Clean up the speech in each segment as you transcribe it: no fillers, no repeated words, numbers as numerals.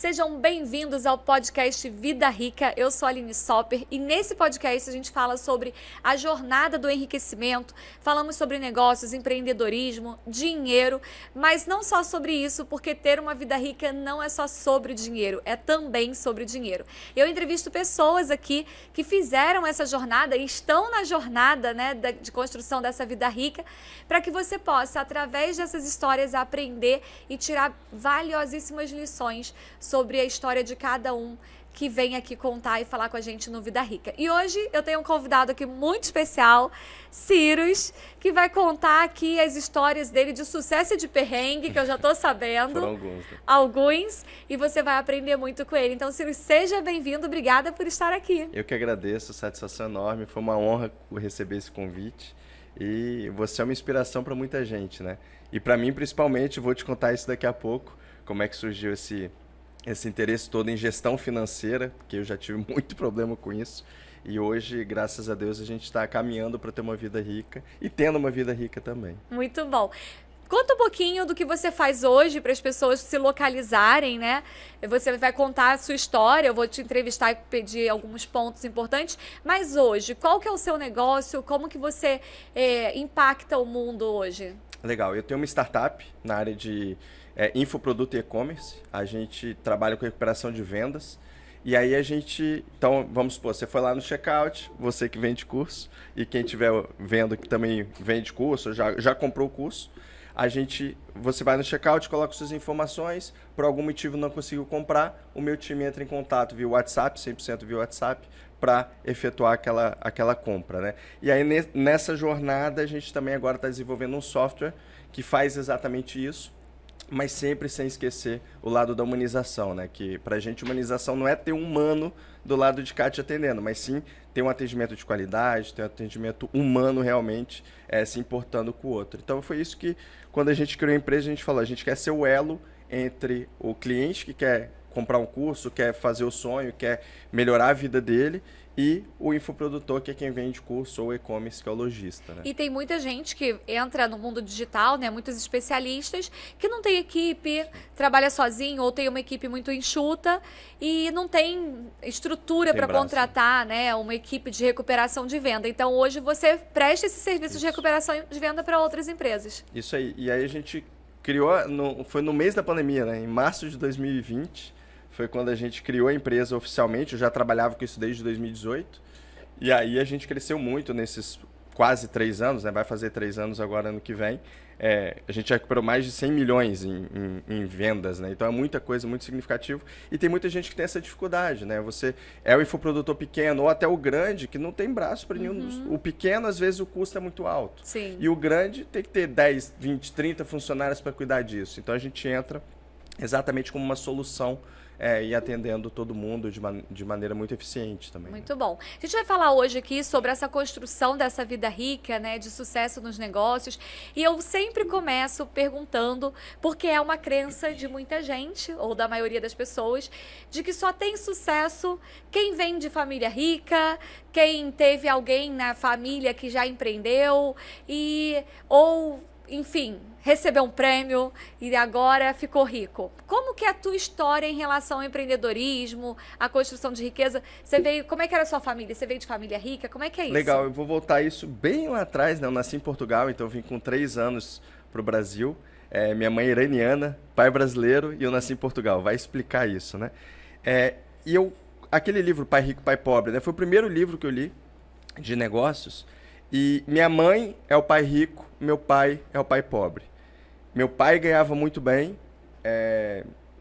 Sejam bem-vindos ao podcast Vida Rica. Eu sou a Aline Sopper e nesse podcast a gente fala sobre a jornada do enriquecimento, falamos sobre negócios, empreendedorismo, dinheiro, mas não só sobre isso, porque ter uma vida rica não é só sobre dinheiro, é também sobre dinheiro. Eu entrevisto pessoas aqui que fizeram essa jornada e estão na jornada, né, de construção dessa vida rica, para que você possa, através dessas histórias, aprender e tirar valiosíssimas lições sobre a história de cada um que vem aqui contar e falar com a gente no Vida Rica. E hoje eu tenho um convidado aqui muito especial, Cyrus, que vai contar aqui as histórias dele de sucesso e de perrengue, que eu já estou sabendo. Foram alguns, né? Alguns, e você vai aprender muito com ele. Então, Cyrus, seja bem-vindo, obrigada por estar aqui. Eu que agradeço, satisfação enorme, foi uma honra receber esse convite e você é uma inspiração para muita gente, né? E para mim, principalmente, vou te contar isso daqui a pouco, como é que surgiu esse interesse todo em gestão financeira, porque eu já tive muito problema com isso. E hoje, graças a Deus, a gente está caminhando para ter uma vida rica e tendo uma vida rica também. Muito bom. Conta um pouquinho do que você faz hoje para as pessoas se localizarem, né? Você vai contar a sua história, eu vou te entrevistar e pedir alguns pontos importantes. Mas hoje, qual que é o seu negócio? Como que você impacta o mundo hoje? Legal, eu tenho uma startup na área de infoproduto e e-commerce. A gente trabalha com recuperação de vendas. E aí a gente, então vamos supor, você foi lá no checkout, você que vende curso, e quem estiver vendo que também vende curso, já comprou o curso, você vai no checkout, coloca suas informações, por algum motivo não conseguiu comprar, o meu time entra em contato via WhatsApp, 100% via WhatsApp, para efetuar aquela compra, né? E aí nessa jornada a gente também agora está desenvolvendo um software que faz exatamente isso, mas sempre sem esquecer o lado da humanização, né? Que pra gente humanização não é ter um humano do lado de cá te atendendo, mas sim ter um atendimento de qualidade, ter um atendimento humano realmente, se importando com o outro. Então foi isso que, quando a gente criou a empresa, a gente falou, a gente quer ser o elo entre o cliente que quer comprar um curso, quer fazer o sonho, quer melhorar a vida dele, e o infoprodutor, que é quem vende curso, ou e-commerce, que é o lojista, né? E tem muita gente que entra no mundo digital, né? Muitos especialistas que não tem equipe, trabalha sozinho ou tem uma equipe muito enxuta e não tem estrutura para contratar, né? Uma equipe de recuperação de venda. Então, hoje você presta esse serviço de recuperação de venda para outras empresas. Isso aí. E aí a gente criou, foi no mês da pandemia, né? Em março de 2020. Foi quando a gente criou a empresa oficialmente, eu já trabalhava com isso desde 2018. E aí a gente cresceu muito nesses quase 3 anos, né? Vai fazer 3 anos agora ano que vem. A gente já recuperou mais de 100 milhões em vendas, né? Então é muita coisa, muito significativo. E tem muita gente que tem essa dificuldade, né? Você é o infoprodutor pequeno ou até o grande que não tem braço para nenhum. O pequeno, às vezes, o custo é muito alto. Sim. E o grande tem que ter 10, 20, 30 funcionários para cuidar disso. Então a gente entra exatamente como uma solução e atendendo todo mundo de maneira muito eficiente também. Muito bom. A gente vai falar hoje aqui sobre essa construção dessa vida rica, né, de sucesso nos negócios. E eu sempre começo perguntando, porque é uma crença de muita gente, ou da maioria das pessoas, de que só tem sucesso quem vem de família rica, quem teve alguém na família que já empreendeu, enfim, recebeu um prêmio e agora ficou rico. Como que é a tua história em relação ao empreendedorismo, à construção de riqueza? Como é que era a sua família? Você veio de família rica? Como é que é isso? Legal, eu vou voltar isso bem lá atrás, né? Eu nasci em Portugal, então eu vim com 3 anos para o Brasil. Minha mãe é iraniana, pai brasileiro, e eu nasci em Portugal. Vai explicar isso, né? Aquele livro, Pai Rico, Pai Pobre, né? Foi o primeiro livro que eu li de negócios. E minha mãe é o pai rico, meu pai é o pai pobre. Meu pai ganhava muito bem,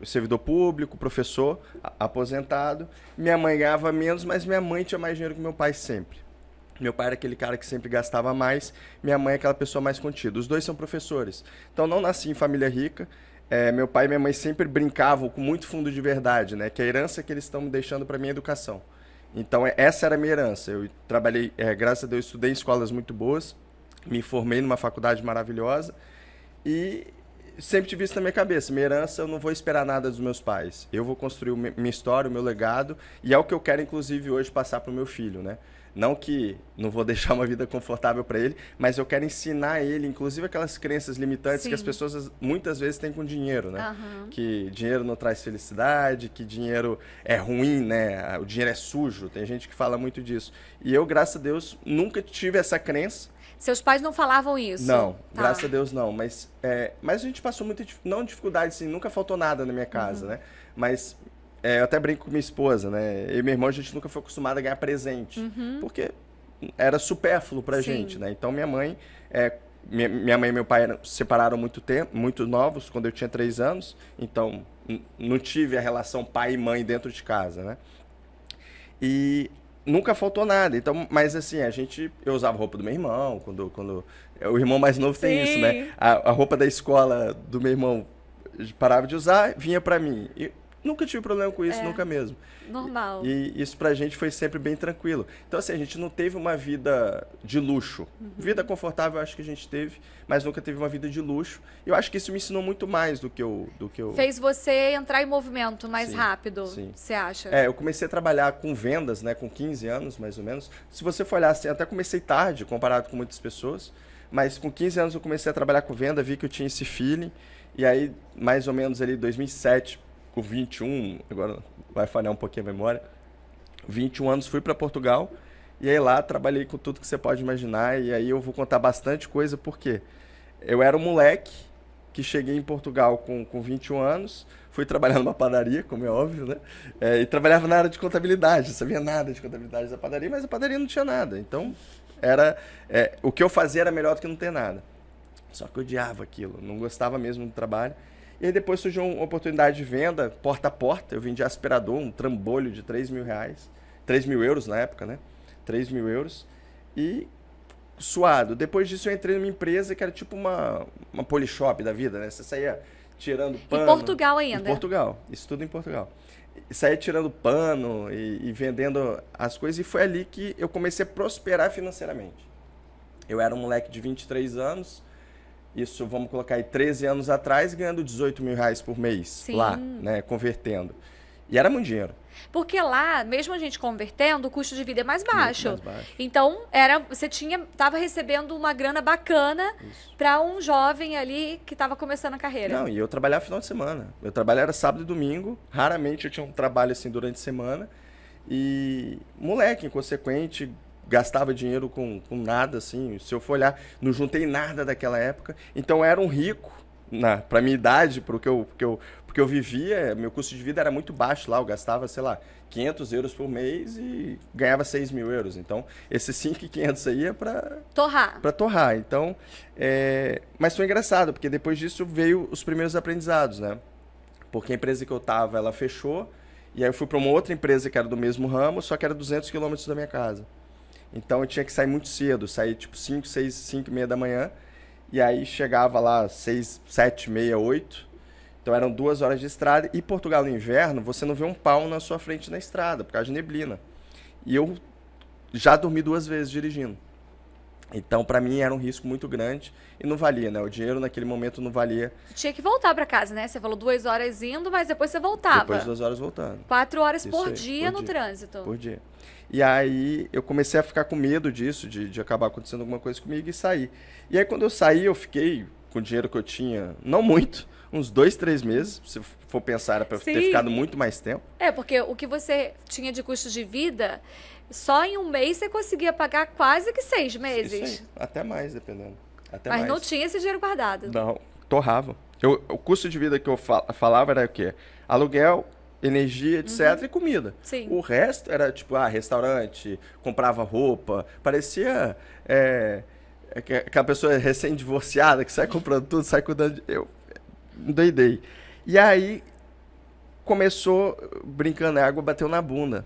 servidor público, professor, aposentado. Minha mãe ganhava menos, mas minha mãe tinha mais dinheiro que meu pai sempre. Meu pai era aquele cara que sempre gastava mais, minha mãe é aquela pessoa mais contida. Os dois são professores. Então não nasci em família rica. Meu pai e minha mãe sempre brincavam com muito fundo de verdade, né? Que a herança que eles estão me deixando para minha educação. Então, essa era a minha herança. Eu trabalhei, graças a Deus, estudei em escolas muito boas, me formei numa faculdade maravilhosa e sempre tive isso na minha cabeça. Minha herança, eu não vou esperar nada dos meus pais. Eu vou construir minha história, o meu legado, e é o que eu quero, inclusive, hoje passar para o meu filho, né? Não que não vou deixar uma vida confortável para ele, mas eu quero ensinar ele, inclusive aquelas crenças limitantes que as pessoas muitas vezes têm com dinheiro, né? Que dinheiro não traz felicidade, que dinheiro é ruim, né? O dinheiro é sujo, tem gente que fala muito disso. E eu, graças a Deus, nunca tive essa crença. Seus pais não falavam isso? Não, graças a Deus não. Mas a gente passou muita não dificuldade, assim, nunca faltou nada na minha casa, né? Mas eu até brinco com minha esposa, né? Eu e meu irmão, a gente nunca foi acostumado a ganhar presente. Porque era supérfluo pra gente, né? Então minha mãe e meu pai se separaram muito tempo, muito novos, quando eu tinha 3 anos. Então não tive a relação pai e mãe dentro de casa, né? E nunca faltou nada. Então, mas assim, eu usava roupa do meu irmão, quando o irmão mais novo tem isso, né? A roupa da escola do meu irmão parava de usar, vinha pra mim. E nunca tive problema com isso, nunca mesmo. Normal. E isso pra gente foi sempre bem tranquilo. Então, assim, a gente não teve uma vida de luxo. Vida confortável eu acho que a gente teve, mas nunca teve uma vida de luxo. E eu acho que isso me ensinou muito mais do que eu... Fez você entrar em movimento mais rápido, você acha? Eu comecei a trabalhar com vendas, né, com 15 anos, mais ou menos. Se você for olhar, assim, até comecei tarde, comparado com muitas pessoas, mas com 15 anos eu comecei a trabalhar com venda, vi que eu tinha esse feeling, e aí, mais ou menos ali, 2007, com 21, agora vai falhar um pouquinho a memória, 21 anos fui para Portugal, e aí lá trabalhei com tudo que você pode imaginar, e aí eu vou contar bastante coisa, porque eu era um moleque que cheguei em Portugal com 21 anos, fui trabalhar numa padaria, como é óbvio, né? E trabalhava na área de contabilidade, não sabia nada de contabilidade da padaria, mas a padaria não tinha nada, então o que eu fazia era melhor do que não ter nada. Só que eu odiava aquilo, não gostava mesmo do trabalho. E aí depois surgiu uma oportunidade de venda porta a porta. Eu vendi aspirador, um trambolho de 3 mil reais. 3 mil euros na época, né? 3 mil euros. E suado. Depois disso eu entrei numa empresa que era tipo uma polishop da vida, né? Você saía tirando pano. Em Portugal ainda? Em Portugal. Isso tudo em Portugal. Saía tirando pano e vendendo as coisas. E foi ali que eu comecei a prosperar financeiramente. Eu era um moleque de 23 anos... Isso, vamos colocar aí, 13 anos atrás, ganhando 18 mil reais por mês, lá, né, convertendo. E era muito dinheiro. Porque lá, mesmo a gente convertendo, o custo de vida é mais baixo. Mais baixo. Então, você estava recebendo uma grana bacana para um jovem ali que estava começando a carreira. Não, e eu trabalhava final de semana. Meu trabalho era sábado e domingo. Raramente eu tinha um trabalho assim durante a semana. E moleque, inconsequente, gastava dinheiro com nada, assim. Se eu for olhar, não juntei nada daquela época. Então, eu era um rico, pra minha idade, porque eu vivia, meu custo de vida era muito baixo lá. Eu gastava, sei lá, 500 euros por mês e ganhava 6 mil euros. Então, esses 5.500 aí é pra torrar. Então, mas foi engraçado, porque depois disso veio os primeiros aprendizados, né? Porque a empresa que eu tava, ela fechou. E aí eu fui para uma outra empresa que era do mesmo ramo, só que era 200 quilômetros da minha casa. Então eu tinha que sair muito cedo, sair tipo 5, 6, 5 e meia da manhã. E aí chegava lá 6, 7, meia, 8. Então eram 2 horas de estrada. E Portugal no inverno, você não vê um pau na sua frente na estrada, por causa de neblina. E eu já dormi 2 vezes dirigindo. Então para mim era um risco muito grande e não valia, né? O dinheiro naquele momento não valia. Tinha que voltar para casa, né? Você falou 2 horas indo, mas depois você voltava. Depois 2 horas voltando. 4 horas por dia no trânsito. Por dia. E aí eu comecei a ficar com medo disso, de acabar acontecendo alguma coisa comigo e sair. E aí quando eu saí, eu fiquei com o dinheiro que eu tinha, não muito, uns 2, 3 meses, se for pensar, era para ter ficado muito mais tempo. Porque o que você tinha de custo de vida, só em um mês você conseguia pagar quase que 6 meses. Isso aí, até mais, dependendo. Mas não tinha esse dinheiro guardado. Não, torrava. O custo de vida que eu falava era o quê? Aluguel, energia, etc. E comida. Sim. O resto era tipo, restaurante, comprava roupa. Parecia aquela pessoa recém-divorciada que sai comprando tudo, sai cuidando. Eu doidei. E aí começou, brincando, a água bateu na bunda.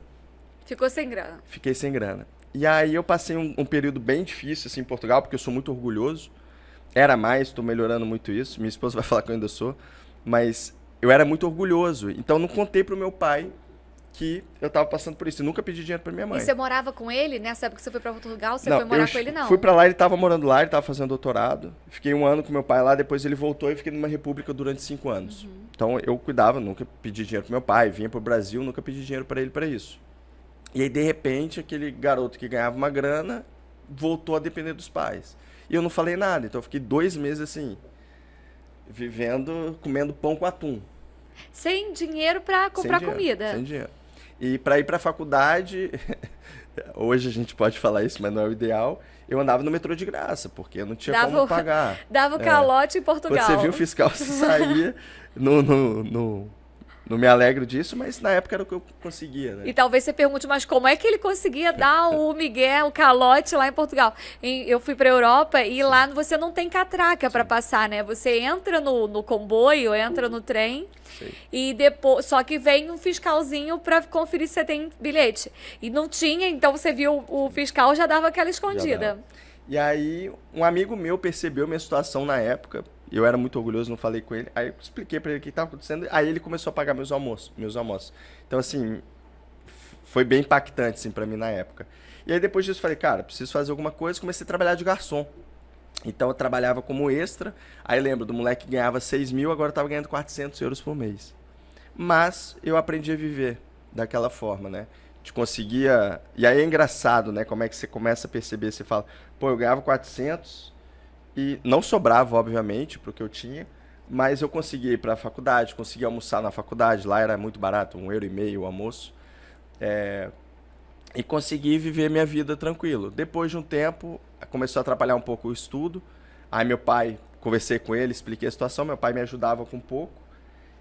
Ficou sem grana. Fiquei sem grana. E aí eu passei um período bem difícil assim, em Portugal, porque eu sou muito orgulhoso. Era mais, estou melhorando muito isso. Minha esposa vai falar que eu ainda sou. Mas eu era muito orgulhoso. Então não contei pro meu pai que eu estava passando por isso. Eu nunca pedi dinheiro para minha mãe. E você morava com ele? Nessa época que você foi para Portugal, você foi morar com ele, não? Fui para lá, ele estava morando lá, ele estava fazendo doutorado. Fiquei 1 ano com meu pai lá, depois ele voltou e fiquei numa república durante 5 anos. Então eu cuidava, nunca pedi dinheiro pro meu pai. Vinha pro Brasil, nunca pedi dinheiro para ele para isso. E aí, de repente, aquele garoto que ganhava uma grana voltou a depender dos pais. E eu não falei nada, então eu fiquei 2 meses assim, vivendo, comendo pão com atum. Sem dinheiro para comprar comida. Sem dinheiro. E para ir para a faculdade, hoje a gente pode falar isso, mas não é o ideal, eu andava no metrô de graça, porque eu não tinha como pagar. Dava o calote em Portugal. Quando você viu o fiscal, você saía, não me alegro disso, mas na época era o que eu conseguia, né? E talvez você pergunte, mas como é que ele conseguia dar o migué, o calote lá em Portugal? Eu fui para a Europa e lá você não tem catraca para passar, né? Você entra no comboio, entra no trem e depois, só que vem um fiscalzinho para conferir se você tem bilhete. E não tinha, então você viu o fiscal, já dava aquela escondida. E aí, um amigo meu percebeu minha situação na época. Eu era muito orgulhoso, não falei com ele. Aí eu expliquei pra ele o que estava acontecendo. Aí ele começou a pagar meus almoços. Então, assim, foi bem impactante, assim, pra mim na época. E aí depois disso eu falei, cara, preciso fazer alguma coisa. Comecei a trabalhar de garçom. Então eu trabalhava como extra. Aí lembro do moleque que ganhava 6 mil, agora eu tava ganhando 400 euros por mês. Mas eu aprendi a viver daquela forma, né? De conseguia... E aí é engraçado, né? Como é que você começa a perceber, você fala, pô, eu ganhava 400... E não sobrava, obviamente, para o que eu tinha, mas eu conseguia ir para a faculdade, conseguia almoçar na faculdade, lá era muito barato, €1,50 o almoço, e consegui viver minha vida tranquilo. Depois de um tempo, começou a atrapalhar um pouco o estudo, aí meu pai, conversei com ele, expliquei a situação, meu pai me ajudava com um pouco,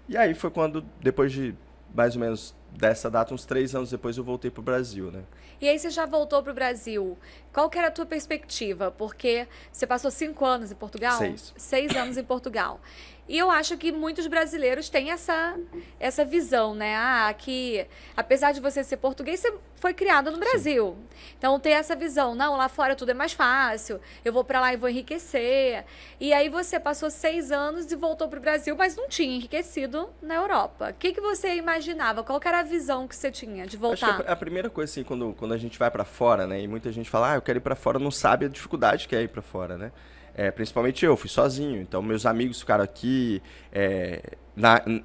e aí foi quando, depois de mais ou menos dessa data, uns 3 anos depois, eu voltei para o Brasil, né? E aí você já voltou para o Brasil. Qual que era a tua perspectiva? Porque você passou 5 anos em Portugal? 6. 6 anos em Portugal. E eu acho que muitos brasileiros têm essa visão, né? Que apesar de você ser português, você foi criado no Brasil. Sim. Então tem essa visão, não, lá fora tudo é mais fácil, eu vou para lá e vou enriquecer. E aí você passou 6 anos e voltou para o Brasil, mas não tinha enriquecido na Europa. O que você imaginava? Qual que era a visão que você tinha de voltar? Acho que a primeira coisa, assim, quando a gente vai para fora, né? E muita gente fala, eu quero ir para fora, não sabe a dificuldade que é ir para fora, né? Principalmente eu, fui sozinho, então meus amigos ficaram aqui,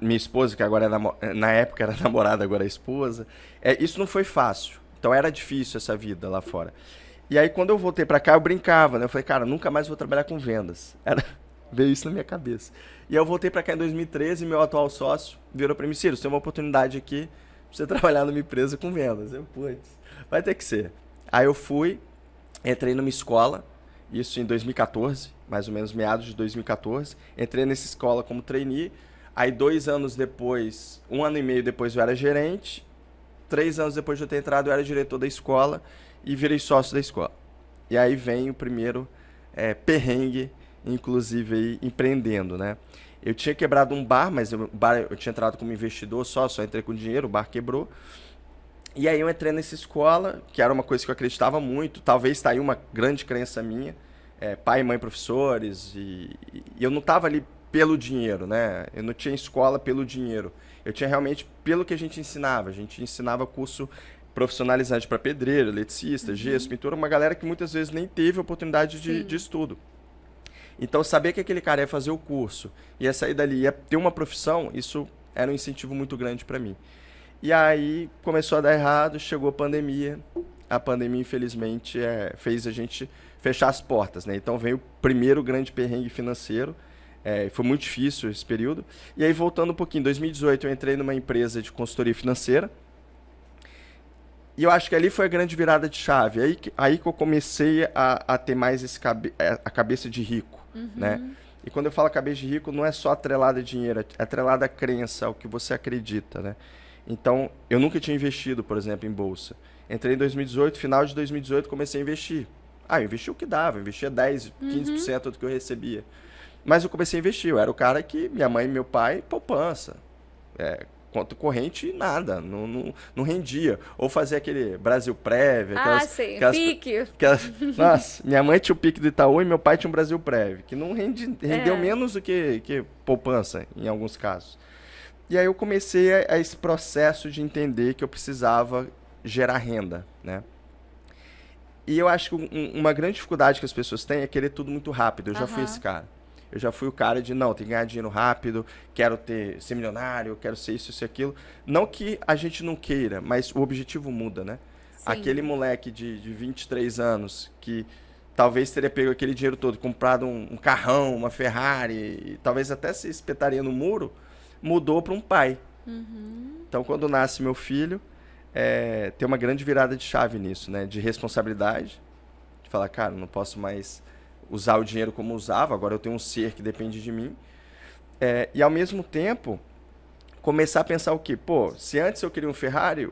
minha esposa, que agora na época era namorada, agora é esposa, isso não foi fácil, então era difícil essa vida lá fora. E aí quando eu voltei pra cá eu brincava, né? Eu falei, cara, nunca mais vou trabalhar com vendas, veio isso na minha cabeça. E eu voltei pra cá em 2013 e meu atual sócio virou pra mim, Ciro, você tem uma oportunidade aqui pra você trabalhar numa empresa com vendas. Eu, putz, vai ter que ser. Aí eu fui, entrei numa escola, isso em 2014, mais ou menos meados de 2014. Entrei nessa escola como trainee. Aí 2 anos depois, 1 ano e meio depois eu era gerente. 3 anos depois de eu ter entrado eu era diretor da escola e virei sócio da escola. E aí vem o primeiro perrengue, inclusive aí, empreendendo, né? Eu tinha quebrado um bar, mas eu tinha entrado como investidor só entrei com dinheiro, o bar quebrou. E aí eu entrei nessa escola, que era uma coisa que eu acreditava muito, talvez está aí uma grande crença minha, pai e mãe professores, e eu não estava ali pelo dinheiro, né? Eu não tinha escola pelo dinheiro, eu tinha realmente pelo que a gente ensinava curso profissionalizante para pedreiro, eletricista, gesso, pintura, uma galera que muitas vezes nem teve oportunidade de estudo. Então saber que aquele cara ia fazer o curso, ia sair dali, ia ter uma profissão, isso era um incentivo muito grande para mim. E aí começou a dar errado, chegou a pandemia. A pandemia, infelizmente, fez a gente fechar as portas, né? Então veio o primeiro grande perrengue financeiro. Foi muito difícil esse período. E aí, voltando um pouquinho, em 2018 eu entrei numa empresa de consultoria financeira. E eu acho que ali foi a grande virada de chave. Aí que eu comecei a ter mais a cabeça de rico, né? E quando eu falo cabeça de rico, não é só atrelada a dinheiro, é atrelada a crença, ao que você acredita, né? Então, eu nunca tinha investido, por exemplo, em bolsa. Entrei em 2018, final de 2018, comecei a investir. Eu investi o que dava, investia 10%, 15% do que eu recebia. Mas eu comecei a investir, eu era o cara que minha mãe e meu pai, poupança. Conta corrente, nada, não rendia. Ou fazia aquele Brasil Prev. Pique. Nossa, minha mãe tinha o Pique do Itaú e meu pai tinha o Brasil Prev, que não rendeu menos do que poupança, em alguns casos. E aí eu comecei a esse processo de entender que eu precisava gerar renda, né? E eu acho que uma grande dificuldade que as pessoas têm é querer tudo muito rápido. Eu já fui esse cara. Eu já fui o cara de, não, tem que ganhar dinheiro rápido, quero ser milionário, quero ser isso e aquilo. Não que a gente não queira, mas o objetivo muda, né? Aquele moleque de 23 anos que talvez teria pego aquele dinheiro todo, comprado um carrão, uma Ferrari, e talvez até se espetaria no muro, mudou para um pai. Então, quando nasce meu filho, tem uma grande virada de chave nisso, né? De responsabilidade, de falar, cara, não posso mais usar o dinheiro como usava, agora eu tenho um ser que depende de mim. E, ao mesmo tempo, começar a pensar o quê? Pô, se antes eu queria um Ferrari,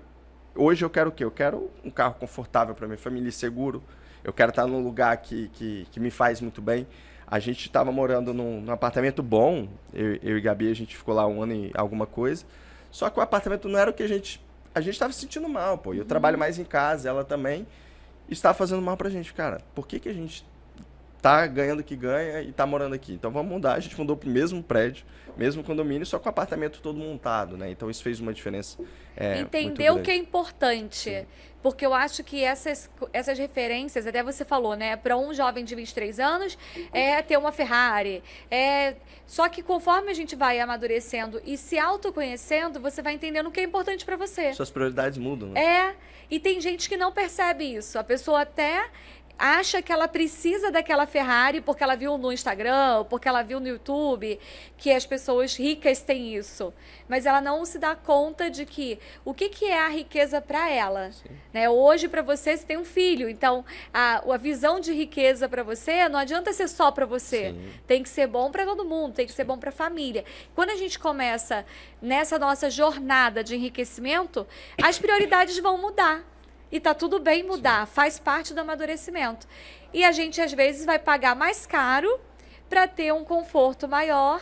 hoje eu quero o quê? Eu quero um carro confortável para minha família, seguro. Eu quero estar num lugar que me faz muito bem. A gente estava morando num apartamento bom. Eu e Gabi, a gente ficou lá 1 ano e alguma coisa. Só que o apartamento não era o que a gente estava se sentindo mal, pô. Eu trabalho mais em casa, ela também. E estava fazendo mal pra gente. Cara, por que a gente tá ganhando o que ganha e tá morando aqui? Então vamos mudar. A gente mudou pro mesmo prédio, mesmo condomínio, só com o apartamento todo montado, né? Então isso fez uma diferença Entender muito o que é importante. Sim. Porque eu acho que essas referências, até você falou, né? Para um jovem de 23 anos, ter uma Ferrari. Só que conforme a gente vai amadurecendo e se autoconhecendo, você vai entendendo o que é importante para você. Suas prioridades mudam, né? E tem gente que não percebe isso. A pessoa até acha que ela precisa daquela Ferrari porque ela viu no Instagram, porque ela viu no YouTube, que as pessoas ricas têm isso. Mas ela não se dá conta de que o que é a riqueza para ela. Né? Hoje, para você tem um filho. Então, a visão de riqueza para você não adianta ser só para você. Sim. Tem que ser bom para todo mundo, tem que ser bom para a família. Quando a gente começa nessa nossa jornada de enriquecimento, as prioridades vão mudar. E tá tudo bem mudar, faz parte do amadurecimento. E a gente, às vezes, vai pagar mais caro para ter um conforto maior,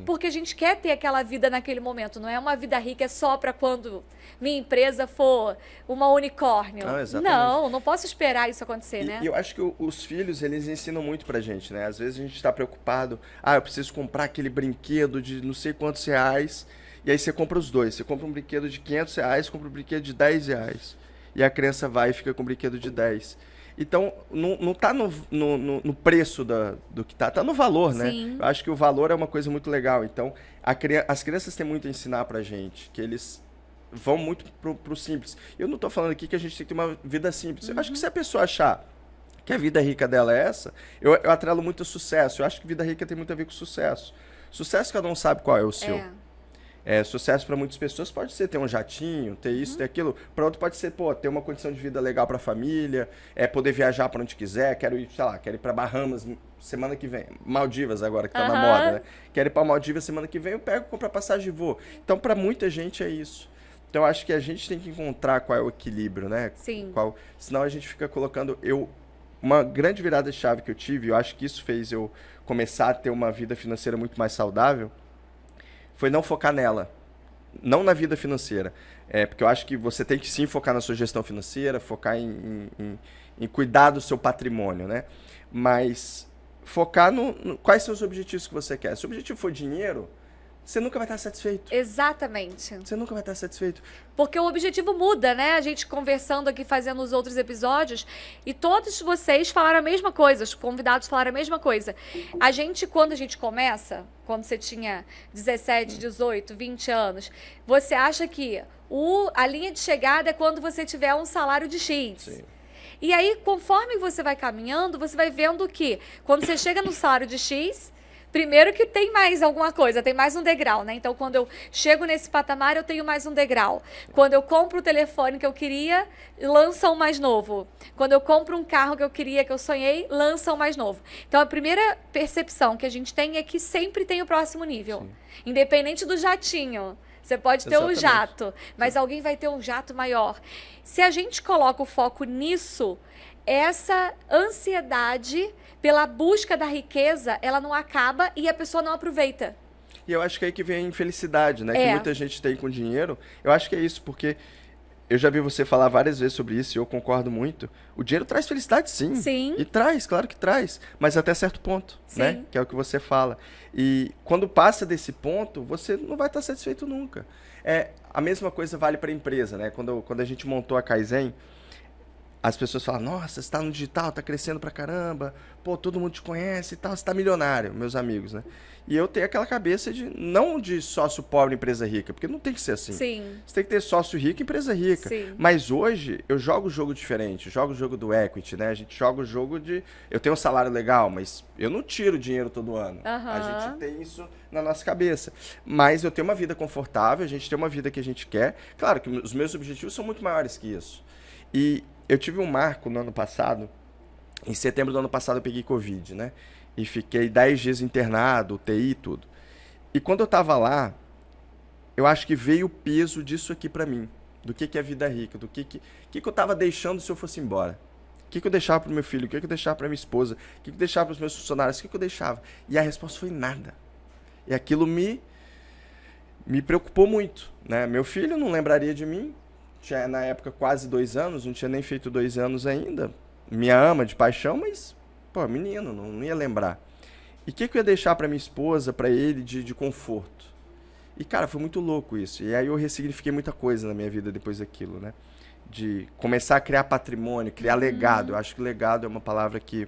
porque a gente quer ter aquela vida naquele momento. Não é uma vida rica só para quando minha empresa for uma unicórnio. Não posso esperar isso acontecer, né? E eu acho que os filhos, eles ensinam muito pra gente, né? Às vezes a gente está preocupado, eu preciso comprar aquele brinquedo de não sei quantos reais, e aí você compra os dois. Você compra um brinquedo de 500 reais, compra um brinquedo de 10 reais. E a criança vai e fica com um brinquedo de 10. Então, não está no preço do que está no valor, né? Sim. Eu acho que o valor é uma coisa muito legal. Então, as crianças têm muito a ensinar pra gente, que eles vão muito pro simples. Eu não estou falando aqui que a gente tem que ter uma vida simples. Eu acho que se a pessoa achar que a vida rica dela é essa, eu atrelo muito ao sucesso. Eu acho que vida rica tem muito a ver com sucesso. Sucesso cada um sabe qual é o seu. Sucesso para muitas pessoas pode ser ter um jatinho, ter isso, ter aquilo. Para outro pode ser, ter uma condição de vida legal para a família, poder viajar para onde quiser. Quero ir para Bahamas semana que vem. Maldivas agora, que tá na moda, né? Quero ir para Maldivas semana que vem, eu pego, compro a passagem e vou. Então, para muita gente é isso. Então, eu acho que a gente tem que encontrar qual é o equilíbrio, né? Sim. Senão a gente fica colocando... Uma grande virada de chave que eu tive, eu acho que isso fez eu começar a ter uma vida financeira muito mais saudável, foi não focar nela, não na vida financeira. Porque eu acho que você tem que sim focar na sua gestão financeira, focar em cuidar do seu patrimônio, né? Mas focar quais são os objetivos que você quer. Se o objetivo for dinheiro, você nunca vai estar satisfeito. Exatamente. Você nunca vai estar satisfeito. Porque o objetivo muda, né? A gente conversando aqui, fazendo os outros episódios, e todos vocês falaram a mesma coisa, os convidados falaram a mesma coisa. Quando a gente começa, quando você tinha 17, 18, 20 anos, você acha que a linha de chegada é quando você tiver um salário de X. Sim. E aí, conforme você vai caminhando, você vai vendo que quando você chega no salário de X... Primeiro que tem mais alguma coisa, tem mais um degrau, né? Então, quando eu chego nesse patamar, eu tenho mais um degrau. Quando eu compro o telefone que eu queria, lançam um mais novo. Quando eu compro um carro que eu queria, que eu sonhei, lançam um mais novo. Então, a primeira percepção que a gente tem é que sempre tem o próximo nível. Sim. Independente do jatinho. Você pode ter um jato, mas alguém vai ter um jato maior. Se a gente coloca o foco nisso, essa ansiedade pela busca da riqueza, ela não acaba e a pessoa não aproveita. E eu acho que é aí que vem a infelicidade, né? Que muita gente tem com dinheiro. Eu acho que é isso, porque eu já vi você falar várias vezes sobre isso e eu concordo muito. O dinheiro traz felicidade, sim. Sim. E traz, claro que traz. Mas até certo ponto, sim, né? Que é o que você fala. E quando passa desse ponto, você não vai estar satisfeito nunca. A mesma coisa vale para a empresa, né? Quando a gente montou a Kaizen, as pessoas falam, nossa, você tá no digital, tá crescendo pra caramba, pô, todo mundo te conhece e tal, você tá milionário, meus amigos, né? E eu tenho aquela cabeça de, não de sócio pobre, empresa rica, porque não tem que ser assim. Sim. Você tem que ter sócio rico e empresa rica. Sim. Mas hoje, eu jogo jogo diferente, eu jogo o jogo do equity, né? A gente joga o jogo de, eu tenho um salário legal, mas eu não tiro dinheiro todo ano. A gente tem isso na nossa cabeça. Mas eu tenho uma vida confortável, a gente tem uma vida que a gente quer. Claro que os meus objetivos são muito maiores que isso. E eu tive um marco no ano passado, em setembro do ano passado eu peguei Covid, né? E fiquei 10 dias internado, UTI e tudo. E quando eu tava lá, eu acho que veio o peso disso aqui pra mim. Do que é vida rica, do que eu tava deixando se eu fosse embora. O que eu deixava pro meu filho, o que eu deixava pra minha esposa, o que eu deixava pros meus funcionários, o que eu deixava. E a resposta foi nada. E aquilo me preocupou muito, né? Meu filho não lembraria de mim, tinha na época quase 2 anos, não tinha nem feito 2 anos ainda. Me ama de paixão, mas, pô, menino, não ia lembrar. E o que eu ia deixar pra minha esposa, pra ele, de conforto? E, cara, foi muito louco isso. E aí eu ressignifiquei muita coisa na minha vida depois daquilo, né? De começar a criar patrimônio, criar legado. Eu acho que legado é uma palavra que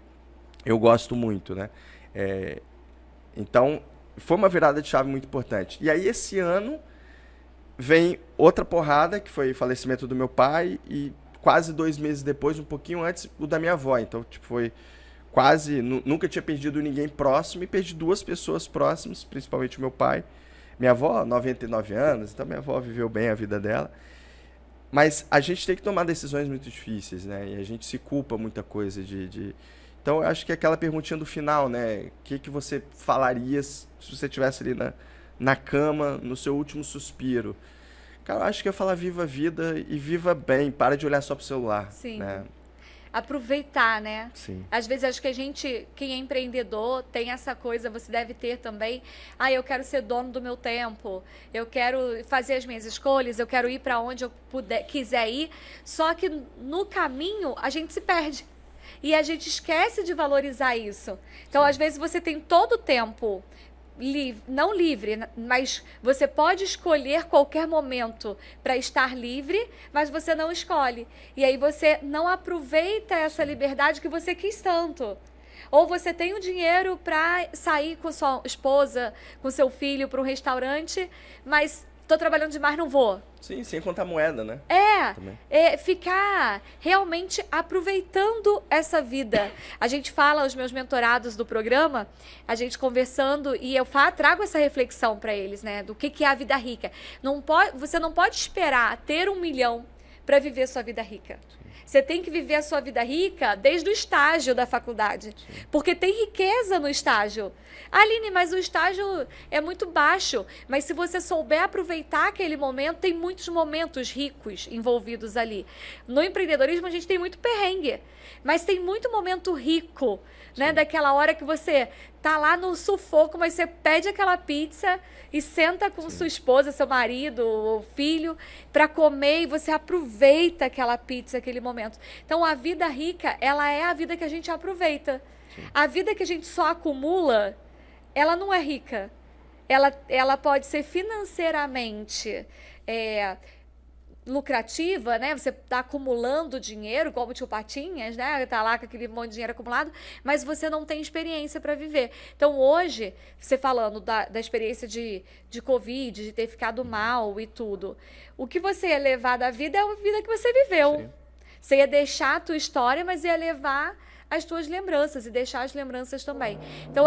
eu gosto muito, né? Então, foi uma virada de chave muito importante. E aí, esse ano, vem outra porrada, que foi o falecimento do meu pai, e quase 2 meses depois, um pouquinho antes, o da minha avó. Então, tipo, foi quase... Nunca tinha perdido ninguém próximo, e perdi 2 pessoas próximas, principalmente o meu pai. Minha avó, 99 anos, então minha avó viveu bem a vida dela. Mas a gente tem que tomar decisões muito difíceis, né? E a gente se culpa muita coisa Então, eu acho que é aquela perguntinha do final, né? O que você falaria se você estivesse ali na cama, no seu último suspiro? Cara, eu acho que eu ia falar viva a vida e viva bem. Para de olhar só pro celular. Sim. Né? Aproveitar, né? Sim. Às vezes acho que a gente, quem é empreendedor, tem essa coisa, você deve ter também. Eu quero ser dono do meu tempo, eu quero fazer as minhas escolhas, eu quero ir para onde eu quiser ir. Só que no caminho a gente se perde. E a gente esquece de valorizar isso. Então, às vezes, você tem todo o tempo não livre, mas você pode escolher qualquer momento para estar livre, mas você não escolhe. E aí você não aproveita essa liberdade que você quis tanto. Ou você tem o dinheiro para sair com sua esposa, com seu filho para um restaurante, mas estou trabalhando demais, não vou. Sim, sem contar moeda, né? Ficar realmente aproveitando essa vida. A gente fala, os meus mentorados do programa, a gente conversando, e eu trago essa reflexão para eles, né? Do que é a vida rica. Você não pode esperar ter 1 milhão para viver sua vida rica. Você tem que viver a sua vida rica desde o estágio da faculdade. Sim. Porque tem riqueza no estágio. Aline, mas o estágio é muito baixo. Mas se você souber aproveitar aquele momento, tem muitos momentos ricos envolvidos ali. No empreendedorismo, a gente tem muito perrengue. Mas tem muito momento rico, né? Daquela hora que você tá lá no sufoco, mas você pede aquela pizza e senta com sua esposa, seu marido ou filho para comer, e você aproveita aquela pizza, aquele momento. Então, a vida rica, ela é a vida que a gente aproveita. Sim. A vida que a gente só acumula, ela não é rica. Ela pode ser financeiramente lucrativa, né? Você está acumulando dinheiro, como o tio Patinhas, né? Tá lá com aquele monte de dinheiro acumulado, mas você não tem experiência para viver. Então, hoje, você falando da experiência de Covid, de ter ficado mal e tudo, o que você ia levar da vida é a vida que você viveu. Sim. Você ia deixar a tua história, mas ia levar as tuas lembranças e deixar as lembranças também. Então,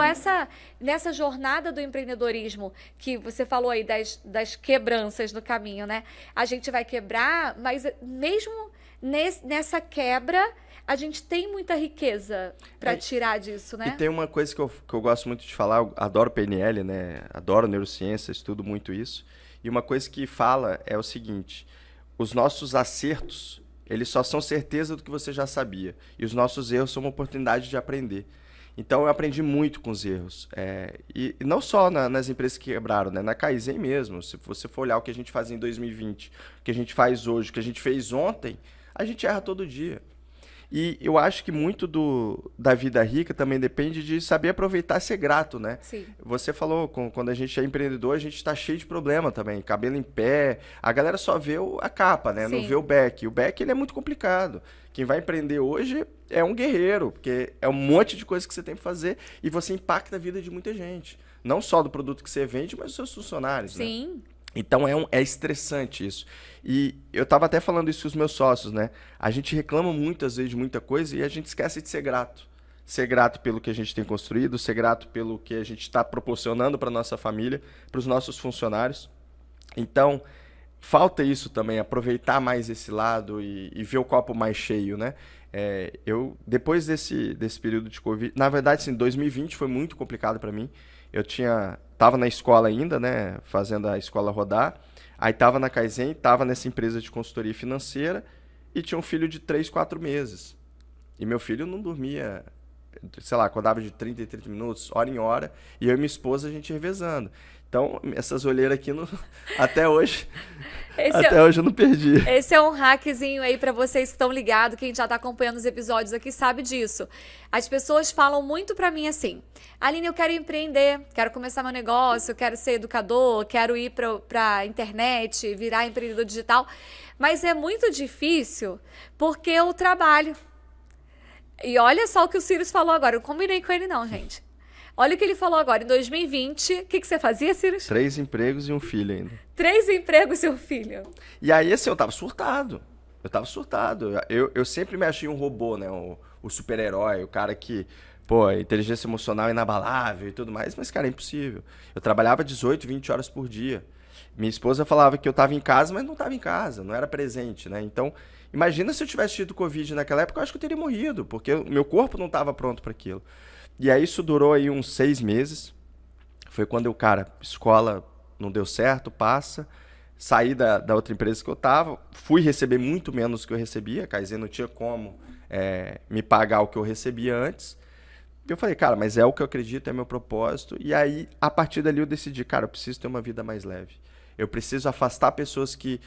nessa jornada do empreendedorismo, que você falou aí das quebranças no caminho, né? A gente vai quebrar, mas mesmo nessa quebra, a gente tem muita riqueza para tirar disso, né? E tem uma coisa que eu gosto muito de falar, eu adoro PNL, né? Adoro neurociência, estudo muito isso. E uma coisa que fala é o seguinte: os nossos acertos, eles só são certeza do que você já sabia. E os nossos erros são uma oportunidade de aprender. Então, eu aprendi muito com os erros. E não só nas empresas que quebraram, né? Na Kaizen mesmo. Se você for olhar o que a gente faz em 2020, o que a gente faz hoje, o que a gente fez ontem, a gente erra todo dia. E eu acho que muito da vida rica também depende de saber aproveitar e ser grato, né? Sim. Você falou, quando a gente é empreendedor, a gente está cheio de problema também. Cabelo em pé, a galera só vê a capa, né? Não Sim. vê o back. O back, ele é muito complicado. Quem vai empreender hoje é um guerreiro, porque é um monte de coisa que você tem que fazer e você impacta a vida de muita gente. Não só do produto que você vende, mas dos seus funcionários, né? Sim. Então é estressante isso. E eu estava até falando isso com os meus sócios, né? A gente reclama muitas vezes de muita coisa e a gente esquece de ser grato. Ser grato pelo que a gente tem construído, ser grato pelo que a gente está proporcionando para nossa família, para os nossos funcionários. Então, falta isso também, aproveitar mais esse lado e ver o copo mais cheio, né? Depois desse período de Covid, na verdade, sim, 2020 foi muito complicado para mim. Tava na escola ainda, né, fazendo a escola rodar. Aí tava na Kaizen, tava nessa empresa de consultoria financeira e tinha um filho de 3, 4 meses. E meu filho não dormia, sei lá, acordava de 30 em 30 minutos, hora em hora, e eu e minha esposa a gente revezando. Então, essas olheiras aqui, até hoje, hoje eu não perdi. Esse é um hackzinho aí pra vocês que estão ligados, quem já tá acompanhando os episódios aqui sabe disso. As pessoas falam muito pra mim assim: Aline, eu quero empreender, quero começar meu negócio, quero ser educador, quero ir pra internet, virar empreendedor digital. Mas é muito difícil porque eu trabalho. E olha só o que o Cyrus falou agora, eu não combinei com ele não, gente. Olha o que ele falou agora, em 2020, o que você fazia, Cyrus? 3 empregos e um filho ainda. 3 empregos e um filho. E aí, assim, eu tava surtado. Eu sempre me achei um robô, né? O super-herói, o cara que, pô, inteligência emocional inabalável e tudo mais. Mas, cara, é impossível. Eu trabalhava 18, 20 horas por dia. Minha esposa falava que eu tava em casa, mas não tava em casa, não era presente, né? Então, imagina se eu tivesse tido Covid naquela época, eu acho que eu teria morrido, porque o meu corpo não tava pronto para aquilo. E aí isso durou aí uns 6 meses. Foi quando escola não deu certo, passa. Saí da outra empresa que eu tava, fui receber muito menos do que eu recebia. A Kaizen não tinha como me pagar o que eu recebia antes. E eu falei, cara, mas é o que eu acredito, é meu propósito. E aí, a partir dali eu decidi, cara, eu preciso ter uma vida mais leve. Eu preciso afastar pessoas que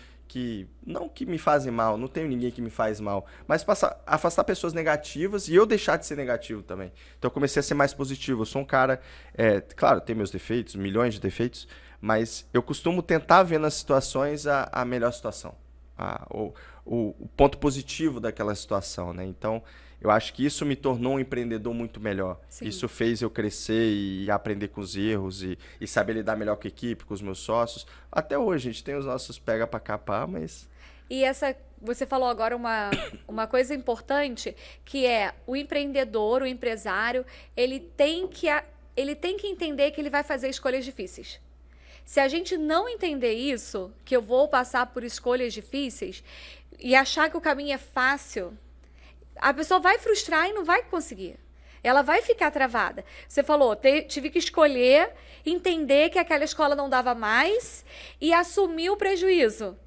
não que me fazem mal, não tenho ninguém que me faz mal, mas afastar pessoas negativas e eu deixar de ser negativo também. Então eu comecei a ser mais positivo. Eu sou um cara, claro, tem meus defeitos, milhões de defeitos, mas eu costumo tentar ver nas situações a melhor situação, o ponto positivo daquela situação, né? Então eu acho que isso me tornou um empreendedor muito melhor. Sim. Isso fez eu crescer e aprender com os erros e saber lidar melhor com a equipe, com os meus sócios. Até hoje, a gente tem os nossos pega pra capar, mas... E você falou agora uma coisa importante, que é o empreendedor, o empresário, ele tem que entender que ele vai fazer escolhas difíceis. Se a gente não entender isso, que eu vou passar por escolhas difíceis, e achar que o caminho é fácil... A pessoa vai frustrar e não vai conseguir. Ela vai ficar travada. Você falou, tive que escolher, entender que aquela escola não dava mais e assumir o prejuízo.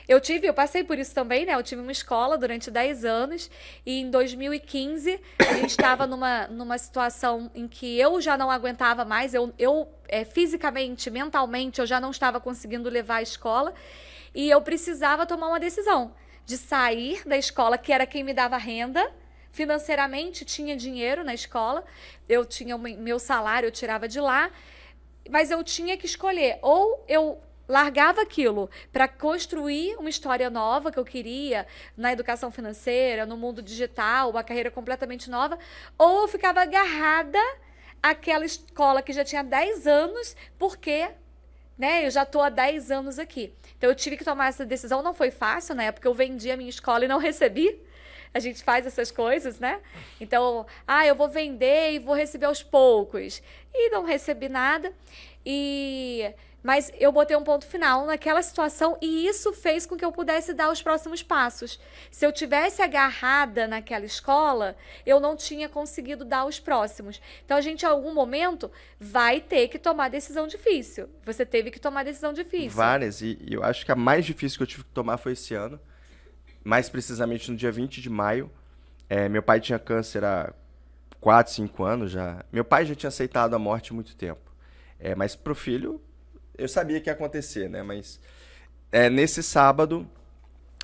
Eu passei por isso também, né? Eu tive uma escola durante 10 anos e em 2015 a gente estava numa situação em que eu já não aguentava mais, fisicamente, mentalmente, eu já não estava conseguindo levar a escola e eu precisava tomar uma decisão de sair da escola, que era quem me dava renda, financeiramente tinha dinheiro na escola, eu tinha meu salário, eu tirava de lá, mas eu tinha que escolher, ou eu largava aquilo para construir uma história nova que eu queria na educação financeira, no mundo digital, uma carreira completamente nova, ou eu ficava agarrada àquela escola que já tinha 10 anos, porque... eu já estou há 10 anos aqui. Então, eu tive que tomar essa decisão. Não foi fácil, né? Porque eu vendi a minha escola e não recebi. A gente faz essas coisas, né? Então, eu vou vender e vou receber aos poucos. E não recebi nada. Mas eu botei um ponto final naquela situação e isso fez com que eu pudesse dar os próximos passos. Se eu tivesse agarrada naquela escola, eu não tinha conseguido dar os próximos. Então, a gente, em algum momento, vai ter que tomar decisão difícil. Você teve que tomar decisão difícil. Várias. E eu acho que a mais difícil que eu tive que tomar foi esse ano. Mais precisamente no dia 20 de maio. Meu pai tinha câncer há 4, 5 anos já. Meu pai já tinha aceitado a morte há muito tempo. Mas pro filho... Eu sabia que ia acontecer, né? Mas nesse sábado,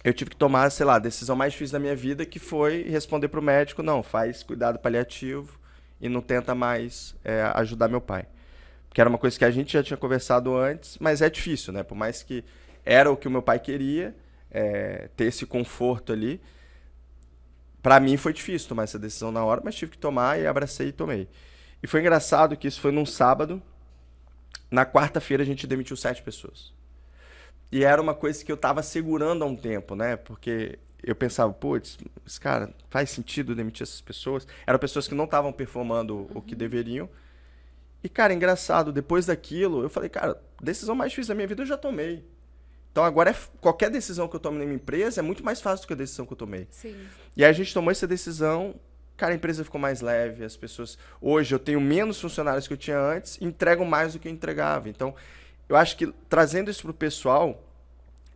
eu tive que tomar, sei lá, a decisão mais difícil da minha vida, que foi responder pro médico, não, faz cuidado paliativo e não tenta mais ajudar meu pai. Porque era uma coisa que a gente já tinha conversado antes, mas é difícil, né? Por mais que era o que o meu pai queria, ter esse conforto ali, pra mim foi difícil tomar essa decisão na hora, mas tive que tomar e abracei e tomei. E foi engraçado que isso foi num sábado, na quarta-feira a gente demitiu 7 pessoas. E era uma coisa que eu tava segurando há um tempo, né? Porque eu pensava, putz, cara, faz sentido demitir essas pessoas? Eram pessoas que não estavam performando o que deveriam. E, cara, engraçado, depois daquilo, eu falei, cara, decisão mais difícil da minha vida eu já tomei. Então agora qualquer decisão que eu tome na minha empresa é muito mais fácil do que a decisão que eu tomei. Sim. E aí a gente tomou essa decisão, cara, a empresa ficou mais leve, as pessoas... Hoje eu tenho menos funcionários que eu tinha antes, entregam mais do que eu entregava. Então, eu acho que trazendo isso pro pessoal,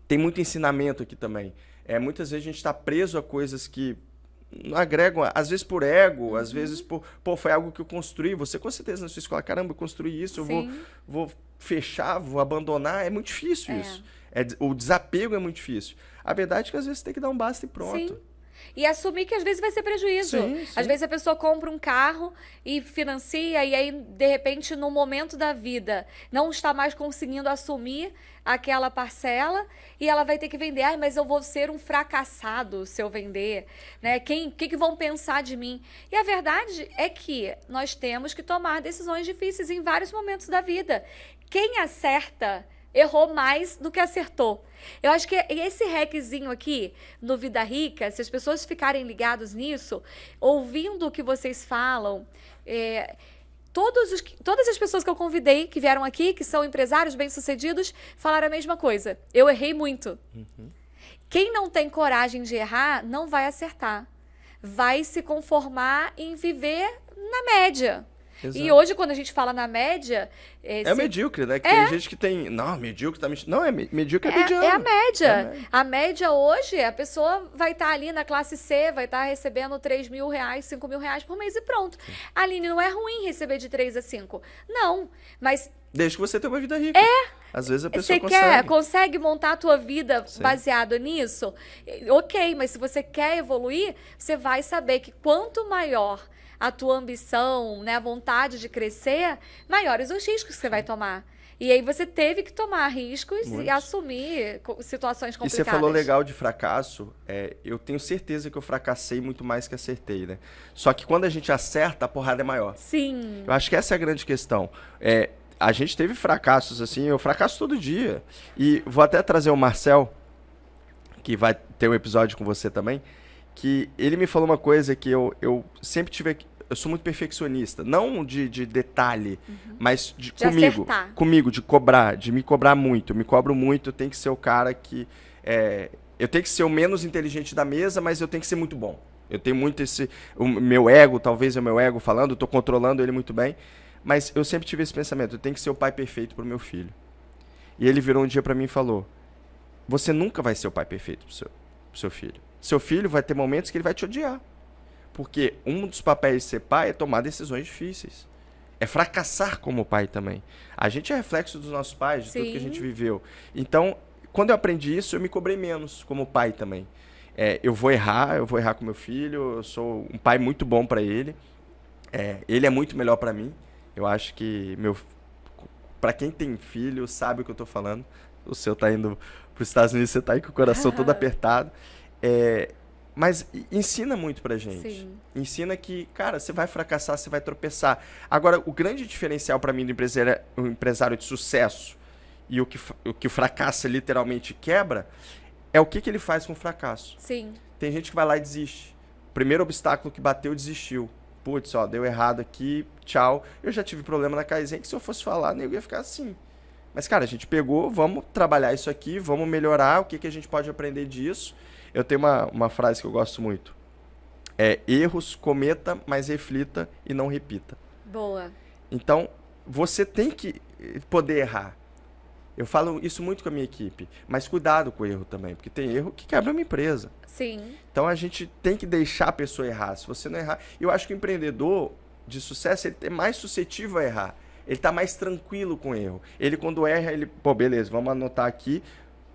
tem muito ensinamento aqui também. Muitas vezes a gente está preso a coisas que não agregam, às vezes por ego, às vezes por... Pô, foi algo que eu construí, você com certeza na sua escola, caramba, eu construí isso, eu vou fechar, vou abandonar, é muito difícil isso. O desapego é muito difícil. A verdade é que às vezes você tem que dar um basta e pronto. Sim. E assumir que às vezes vai ser prejuízo. Sim, sim. Às vezes a pessoa compra um carro e financia, e aí, de repente, no momento da vida, não está mais conseguindo assumir aquela parcela e ela vai ter que vender. Ai, mas eu vou ser um fracassado se eu vender, né? Que vão pensar de mim? E a verdade é que nós temos que tomar decisões difíceis em vários momentos da vida. Quem acerta errou mais do que acertou. Eu acho que esse hackzinho aqui no Vida Rica, se as pessoas ficarem ligados nisso, ouvindo o que vocês falam, todas as pessoas que eu convidei, que vieram aqui, que são empresários bem-sucedidos, falaram a mesma coisa. Eu errei muito. Quem não tem coragem de errar, não vai acertar. Vai se conformar em viver na média. Exato. E hoje, quando a gente fala na média... medíocre, né? Que tem gente que tem... Não, medíocre tá... Não, medíocre é mediano. É a média. A média hoje, a pessoa vai estar ali na classe C, vai estar recebendo R$3.000, R$5.000 por mês e pronto. Aline, não é ruim receber de 3 a 5. Não, mas... Desde que você tenha uma vida rica. Às vezes a pessoa consegue montar a tua vida baseado nisso? Ok, mas se você quer evoluir, você vai saber que quanto maior a tua ambição, né, a vontade de crescer, maiores os riscos que você vai tomar. E aí você teve que tomar riscos e assumir situações complicadas. E você falou legal de fracasso. Eu tenho certeza que eu fracassei muito mais que acertei, né? Só que quando a gente acerta, a porrada é maior. Sim. Eu acho que essa é a grande questão. A gente teve fracassos, assim, eu fracasso todo dia. E vou até trazer o Marcel, que vai ter um episódio com você também, que ele me falou uma coisa que eu sempre tive... Eu sou muito perfeccionista, não de detalhe, mas comigo, de cobrar, de me cobrar muito. Eu me cobro muito, eu tenho que ser o cara que... eu tenho que ser o menos inteligente da mesa, mas eu tenho que ser muito bom. Eu tenho muito o meu ego, talvez é o meu ego falando, eu tô controlando ele muito bem, mas eu sempre tive esse pensamento, eu tenho que ser o pai perfeito pro meu filho. E ele virou um dia pra mim e falou, você nunca vai ser o pai perfeito pro seu filho. Seu filho vai ter momentos que ele vai te odiar. Porque um dos papéis de ser pai é tomar decisões difíceis. É fracassar como pai também. A gente é reflexo dos nossos pais, de tudo que a gente viveu. Então, quando eu aprendi isso, eu me cobrei menos como pai também. Eu vou errar com meu filho, eu sou um pai muito bom para ele. Ele é muito melhor para mim. Eu acho que para quem tem filho, sabe o que eu tô falando. O seu tá indo para os Estados Unidos, você tá aí com o coração todo apertado. Mas ensina muito pra gente. Sim. Ensina que, cara, você vai fracassar, você vai tropeçar. Agora, o grande diferencial pra mim do empresário de sucesso e o que o fracasso literalmente quebra é o que ele faz com o fracasso. Sim. Tem gente que vai lá e desiste. Primeiro obstáculo que bateu, desistiu. Putz, deu errado aqui, tchau. Eu já tive problema na Kaizen que se eu fosse falar, eu ia ficar assim. Mas, cara, a gente pegou, vamos trabalhar isso aqui, vamos melhorar, o que a gente pode aprender disso. Eu tenho uma frase que eu gosto muito. Erros, cometa, mas reflita e não repita. Boa. Então, você tem que poder errar. Eu falo isso muito com a minha equipe. Mas cuidado com o erro também, porque tem erro que quebra uma empresa. Sim. Então, a gente tem que deixar a pessoa errar. Se você não errar... Eu acho que o empreendedor de sucesso, ele é mais suscetível a errar. Ele está mais tranquilo com o erro. Ele, quando erra, pô, beleza, vamos anotar aqui,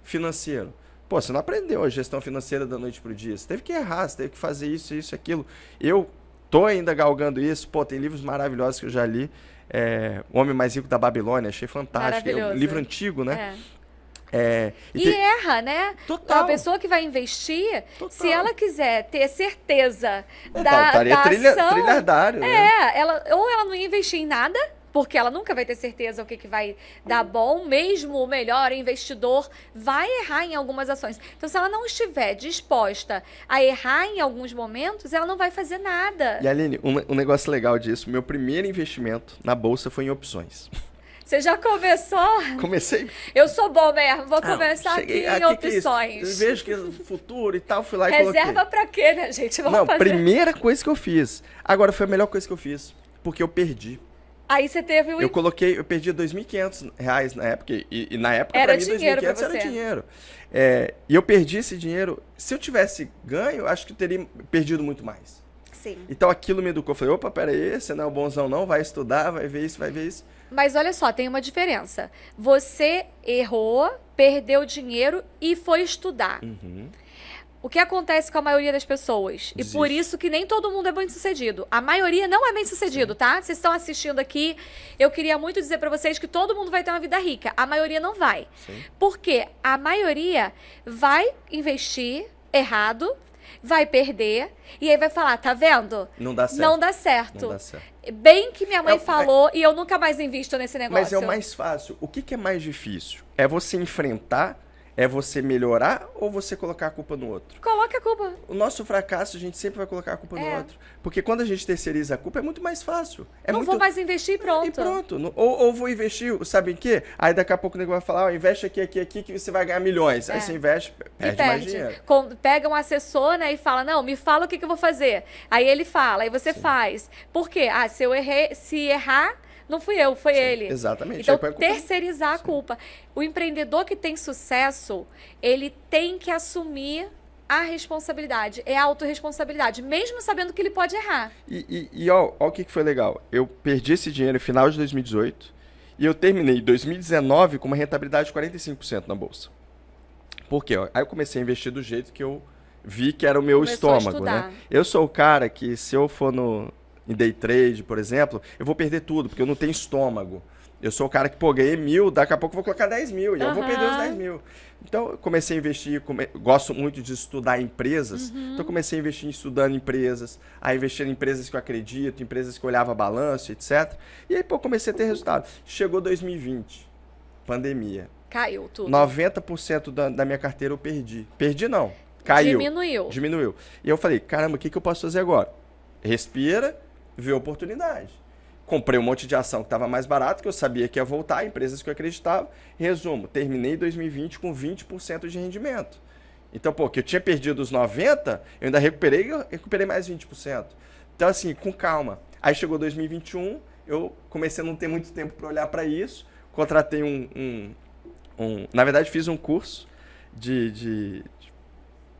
financeiro. Pô, você não aprendeu a gestão financeira da noite pro dia. Você teve que errar, você teve que fazer isso, isso, aquilo. Eu tô ainda galgando isso. Pô, tem livros maravilhosos que eu já li. O Homem Mais Rico da Babilônia, achei fantástico. É um livro antigo, né? E erra, né? Total. A pessoa que vai investir, Total. se ela quiser ter certeza estaria da ação... trilhardário, né? Ou ela não ia investir em nada, porque ela nunca vai ter certeza o que vai dar bom, mesmo o melhor investidor vai errar em algumas ações. Então, se ela não estiver disposta a errar em alguns momentos, ela não vai fazer nada. E Aline, um negócio legal disso, meu primeiro investimento na Bolsa foi em opções. Você já começou? Comecei. Eu sou bom mesmo, vou começar aqui em opções. Eu vejo que no futuro e tal, fui lá e coloquei. Reserva pra quê, né, gente? Vamos fazer. Primeira coisa que eu fiz. Agora, foi a melhor coisa que eu fiz, porque eu perdi. Aí você teve o... Eu perdi R$2.500 na época, e na época, era pra mim, dinheiro R$2.500 era dinheiro. E eu perdi esse dinheiro. Se eu tivesse ganho, acho que eu teria perdido muito mais. Sim. Então aquilo me educou. Eu falei, opa, peraí, você não é o bonzão não, vai estudar, vai ver isso, vai ver isso. Mas olha só, tem uma diferença. Você errou, perdeu dinheiro e foi estudar. Uhum. O que acontece com a maioria das pessoas? Desiste. E por isso que nem todo mundo é bem-sucedido. A maioria não é bem-sucedido, tá? Vocês estão assistindo aqui, eu queria muito dizer pra vocês que todo mundo vai ter uma vida rica. A maioria não vai. Sim. Porque a maioria vai investir errado, vai perder, e aí vai falar, tá vendo? Não dá certo. Não dá certo. Não dá certo. Bem que minha mãe falou e eu nunca mais invisto nesse negócio. Mas é o mais fácil. O que é mais difícil? É você enfrentar, é você melhorar ou você colocar a culpa no outro? Coloca a culpa. O nosso fracasso, a gente sempre vai colocar a culpa no outro. Porque quando a gente terceiriza a culpa, é muito mais fácil. Não vou mais investir e pronto. E pronto. Ou vou investir, sabe em quê? Aí daqui a pouco o nego vai falar, investe aqui, que você vai ganhar milhões. Aí você investe, perde mais dinheiro. Pega um assessor, né, e fala, não, me fala o que eu vou fazer. Aí ele fala, aí você faz. Por quê? Se errar, não fui eu, foi ele. Exatamente. Então, terceirizar a culpa. O empreendedor que tem sucesso, ele tem que assumir a responsabilidade. É a autorresponsabilidade, mesmo sabendo que ele pode errar. E ó o que foi legal. Eu perdi esse dinheiro no final de 2018 e eu terminei 2019 com uma rentabilidade de 45% na bolsa. Por quê? Aí eu comecei a investir do jeito que eu vi que era o meu estômago, né? Eu sou o cara que, se eu for em day trade, por exemplo, eu vou perder tudo, porque eu não tenho estômago. Eu sou o cara que, ganhei 1.000, daqui a pouco eu vou colocar 10.000, e eu vou perder os 10.000. Então, eu comecei a investir, gosto muito de estudar empresas, então eu comecei a investir estudando empresas, a investir em empresas que eu acredito, empresas que eu olhava balanço, etc. E aí, comecei a ter resultado. Chegou 2020, pandemia. Caiu tudo. 90% da minha carteira eu perdi. Perdi não, caiu. Diminuiu. E eu falei, caramba, o que eu posso fazer agora? Respira, vê oportunidade. Comprei um monte de ação que estava mais barato, que eu sabia que ia voltar, empresas que eu acreditava. Resumo, terminei 2020 com 20% de rendimento. Então, que eu tinha perdido os 90%, eu ainda recuperei mais 20%. Então, assim, com calma. Aí chegou 2021, eu comecei a não ter muito tempo para olhar para isso, contratei na verdade, fiz um curso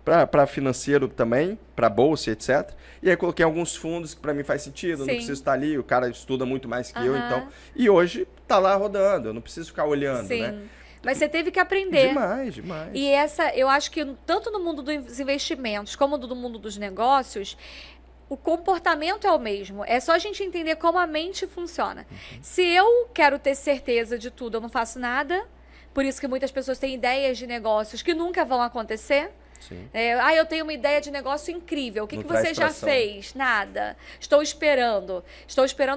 para financeiro também, para bolsa, etc. E aí coloquei alguns fundos que para mim faz sentido, eu não preciso estar ali, o cara estuda muito mais que eu, então. E hoje tá lá rodando, eu não preciso ficar olhando, né? Mas você teve que aprender. Demais. E eu acho que tanto no mundo dos investimentos como no mundo dos negócios, o comportamento é o mesmo. É só a gente entender como a mente funciona. Se eu quero ter certeza de tudo, eu não faço nada. Por isso que muitas pessoas têm ideias de negócios que nunca vão acontecer. Eu tenho uma ideia de negócio incrível. O que você já fez? Nada. Estou esperando